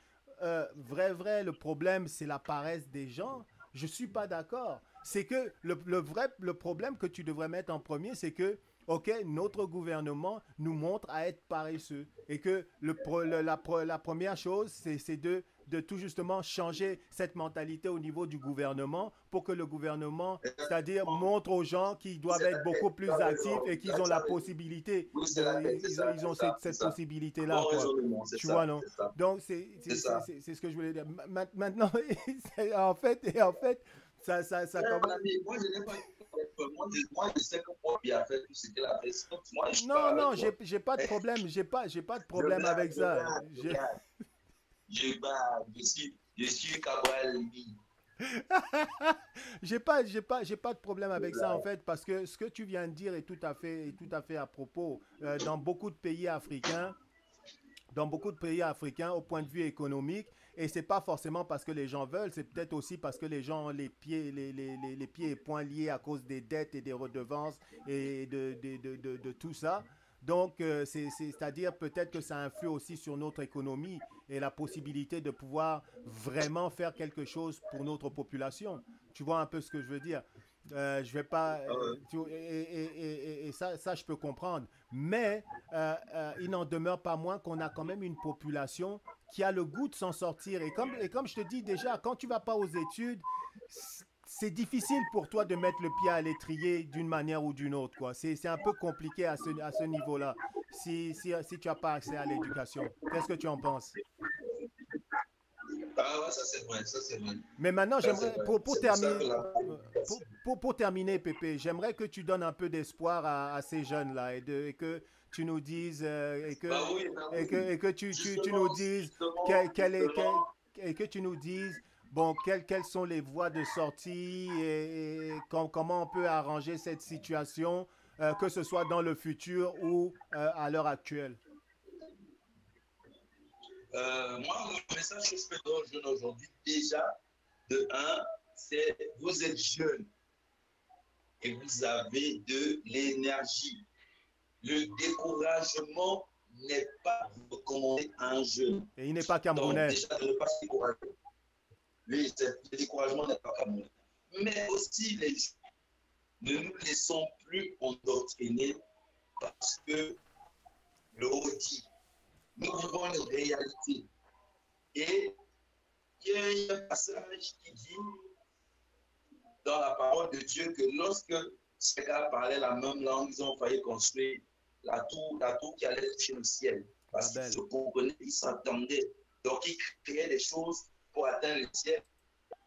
vrai, le problème, c'est la paresse des gens, je ne suis pas d'accord. C'est que le problème que tu devrais mettre en premier, c'est que, OK, notre gouvernement nous montre à être paresseux. Et que la première chose, c'est de tout justement changer cette mentalité au niveau du gouvernement pour que le gouvernement, c'est-à-dire montre aux gens qu'ils doivent être beaucoup plus actifs et qu'ils ont la possibilité, ils ont cette possibilité-là. Tu vois, non? Donc, c'est ce que je voulais dire. Maintenant, en fait, ça moi, je n'ai pas... Moi, je sais que moi, il a fait tout ce qu'il a fait. Non, j'ai pas de problème. J'ai pas de problème avec ça. Je suis Cabral. J'ai pas de problème avec ça en fait parce que ce que tu viens de dire est tout à fait à propos. Dans beaucoup de pays africains, dans beaucoup de pays africains au point de vue économique. Et c'est pas forcément parce que les gens veulent, c'est peut-être aussi parce que les gens ont les pieds et poings liés à cause des dettes et des redevances et de tout ça. Donc, c'est-à-dire peut-être que ça influe aussi sur notre économie et la possibilité de pouvoir vraiment faire quelque chose pour notre population. Tu vois un peu ce que je veux dire? Je vais pas. Et ça, je peux comprendre. Mais il n'en demeure pas moins qu'on a quand même une population qui a le goût de s'en sortir. Et comme je te dis déjà, quand tu vas pas aux études, c'est difficile pour toi de mettre le pied à l'étrier d'une manière ou d'une autre, quoi. C'est un peu compliqué à ce niveau-là, si tu n'as pas accès à l'éducation. Qu'est-ce que tu en penses? Ah ouais, ça c'est vrai, ça c'est vrai. Mais maintenant, Ça c'est j'aimerais, vrai. pour C'est pour ça terminer, que la pour terminer, Pépé, j'aimerais que tu donnes un peu d'espoir à ces jeunes-là et que tu nous dises, bah oui, bah oui. et que tu nous Justement, dises, justement, et que tu nous dises, bon, quelles sont les voies de sortie et comment on peut arranger cette situation, que ce soit dans le futur ou à l'heure actuelle. moi, le message que je peux donner aux jeunes aujourd'hui, déjà, de un, c'est vous êtes jeunes et vous avez de l'énergie. Le découragement n'est pas recommandé à un jeune. Et il n'est pas Donc, camerounais. déjà, de ne pas se décourager. Le découragement n'est pas camerounais. Mais aussi, les jeunes, ne nous laissons plus endoctriner parce que le haut dit, nous vivons une réalité. Et il y a un passage qui dit dans la parole de Dieu que lorsque ces gars parlaient la même langue, ils ont failli construire la tour qui allait toucher le ciel. Parce qu'ils se comprenaient, ils s'entendaient. Donc, ils créaient des choses pour atteindre le ciel.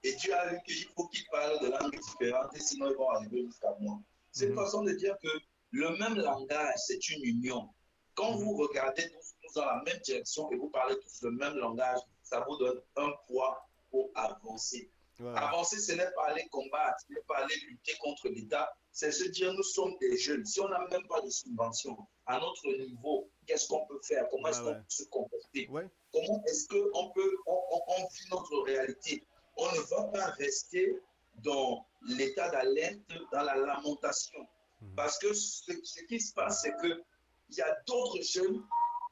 Et Dieu a vu qu'il faut qu'ils parlent de langues différentes, sinon ils vont arriver jusqu'à moi. C'est une façon de dire que le même langage, c'est une union. Quand vous regardez tous dans la même direction et vous parlez tous le même langage, ça vous donne un poids pour avancer. Ouais. Avancer, ce n'est pas aller combattre, ce n'est pas aller lutter contre l'État, c'est se dire nous sommes des jeunes. Si on n'a même pas de subvention, à notre niveau, qu'est-ce qu'on peut faire? Comment est-ce qu'on peut se comporter? Comment est-ce qu'on peut, on vit notre réalité? On ne va pas rester dans l'état d'alerte, dans la lamentation. Parce que ce qui se passe, c'est qu'il y a d'autres jeunes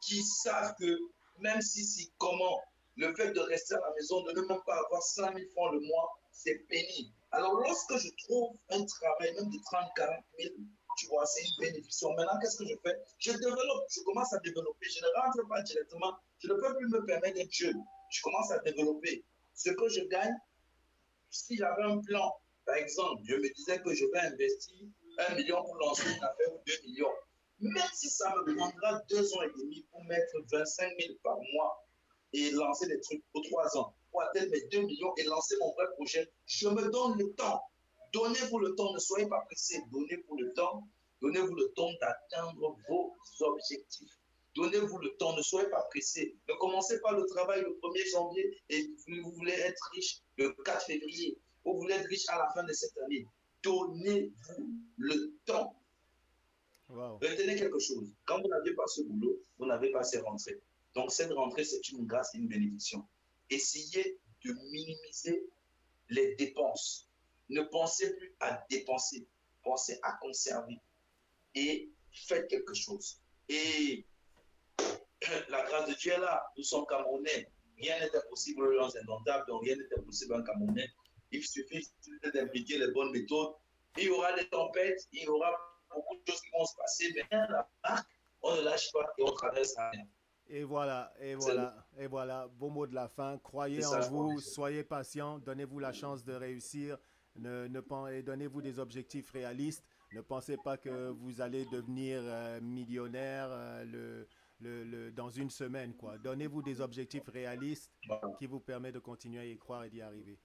qui savent que même si comment le fait de rester à la maison, de ne même pas avoir 5 000 francs le mois, c'est pénible. Alors, lorsque je trouve un travail, même de 30 40 000, tu vois, c'est une bénédiction. Maintenant, qu'est-ce que je fais? Je développe, je commence à développer. Je ne rentre pas directement. Je ne peux plus me permettre d'être jeune. Je commence à développer. Ce que je gagne, si j'avais un plan, par exemple, je me disais que je vais investir 1 million pour lancer une affaire ou 2 millions. Même si ça me prendra 2 ans et demi pour mettre 25 000 par mois et lancer des trucs pour 3 ans, pour atteindre mes 2 millions et lancer mon vrai projet, je me donne le temps. Donnez-vous le temps, ne soyez pas pressés. Donnez-vous le temps d'atteindre vos objectifs. Donnez-vous le temps, ne soyez pas pressés. Ne commencez pas le travail le 1er janvier et vous voulez être riche le 4 février. Vous voulez être riche à la fin de cette année. Donnez-vous le temps. Wow. Retenez quelque chose. Quand vous n'avez pas ce boulot, vous n'avez pas ces rentrées. Donc, cette rentrée, c'est une grâce et une bénédiction. Essayez de minimiser les dépenses. Ne pensez plus à dépenser. Pensez à conserver. Et faites quelque chose. Et la grâce de Dieu est là. Nous sommes Camerounais. Rien n'est impossible aux gens indomptables. Donc, rien n'est impossible en Camerounais. Il suffit d'impliquer les bonnes méthodes. Il y aura des tempêtes. Il y aura beaucoup de choses qui vont se passer. Mais la marque, on ne lâche pas et on traverse à rien. Et voilà, et voilà, et voilà. Beau mot de la fin. Croyez en vous, soyez patient, donnez-vous la chance de réussir et donnez-vous des objectifs réalistes. Ne pensez pas que vous allez devenir millionnaire dans une semaine, quoi. Donnez-vous des objectifs réalistes qui vous permettent de continuer à y croire et d'y arriver.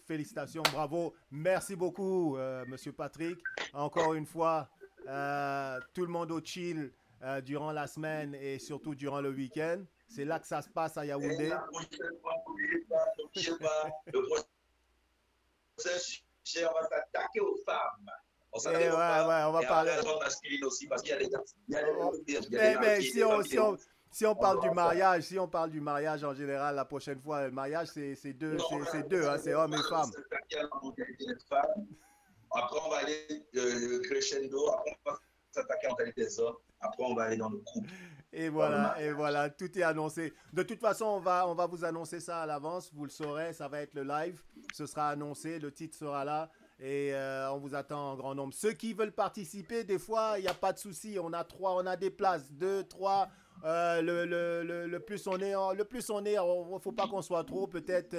Félicitations, bravo. Merci beaucoup, Monsieur Patrick. Encore une fois, tout le monde au chill. Durant la semaine et surtout durant le week-end. C'est là que ça se passe à Yaoundé. Le prochain sujet, on va s'attaquer aux femmes. On s'attaque aux femmes. Ouais, on va parler. Aussi, parce qu'il y a les mais Si on parle du mariage, si on parle du mariage en général, la prochaine fois, le mariage, c'est deux, c'est deux, hein, c'est hommes et femmes. Après, on va aller crescendo. Après, on va s'attaquer à la mentalité des hommes. Après, on va aller dans le couple, dans le Et mariage. voilà, tout est annoncé. De toute façon, on va vous annoncer ça à l'avance. Vous le saurez, ça va être le live. Ce sera annoncé, le titre sera là. Et on vous attend en grand nombre. Ceux qui veulent participer, des fois, il n'y a pas de souci. On a trois, on a des places, deux, trois. Le plus on est, le plus on est, il faut pas qu'on soit trop. Peut-être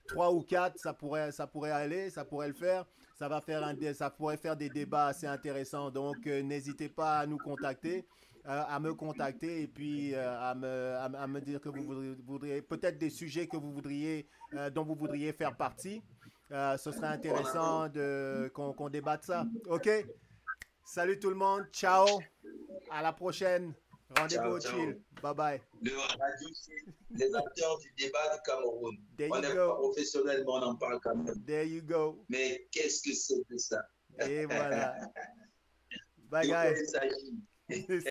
trois ou quatre, ça pourrait aller, ça pourrait le faire. Ça pourrait faire des débats assez intéressants. Donc, n'hésitez pas à nous contacter, à me contacter et puis à me dire que vous voudriez peut-être des sujets que vous voudriez, dont vous voudriez faire partie. Ce serait intéressant qu'on débatte ça. OK? Salut tout le monde. Ciao. À la prochaine. Rendez-vous Ciao, au ciao. chill. Bye bye. Le radio, c'est les acteurs du débat du Cameroun. There On you n'est pas go. professionnel, mais on en parle quand même. There you go. Mais qu'est-ce que c'est que ça? Et voilà. Bye De quoi guys. il s'agit?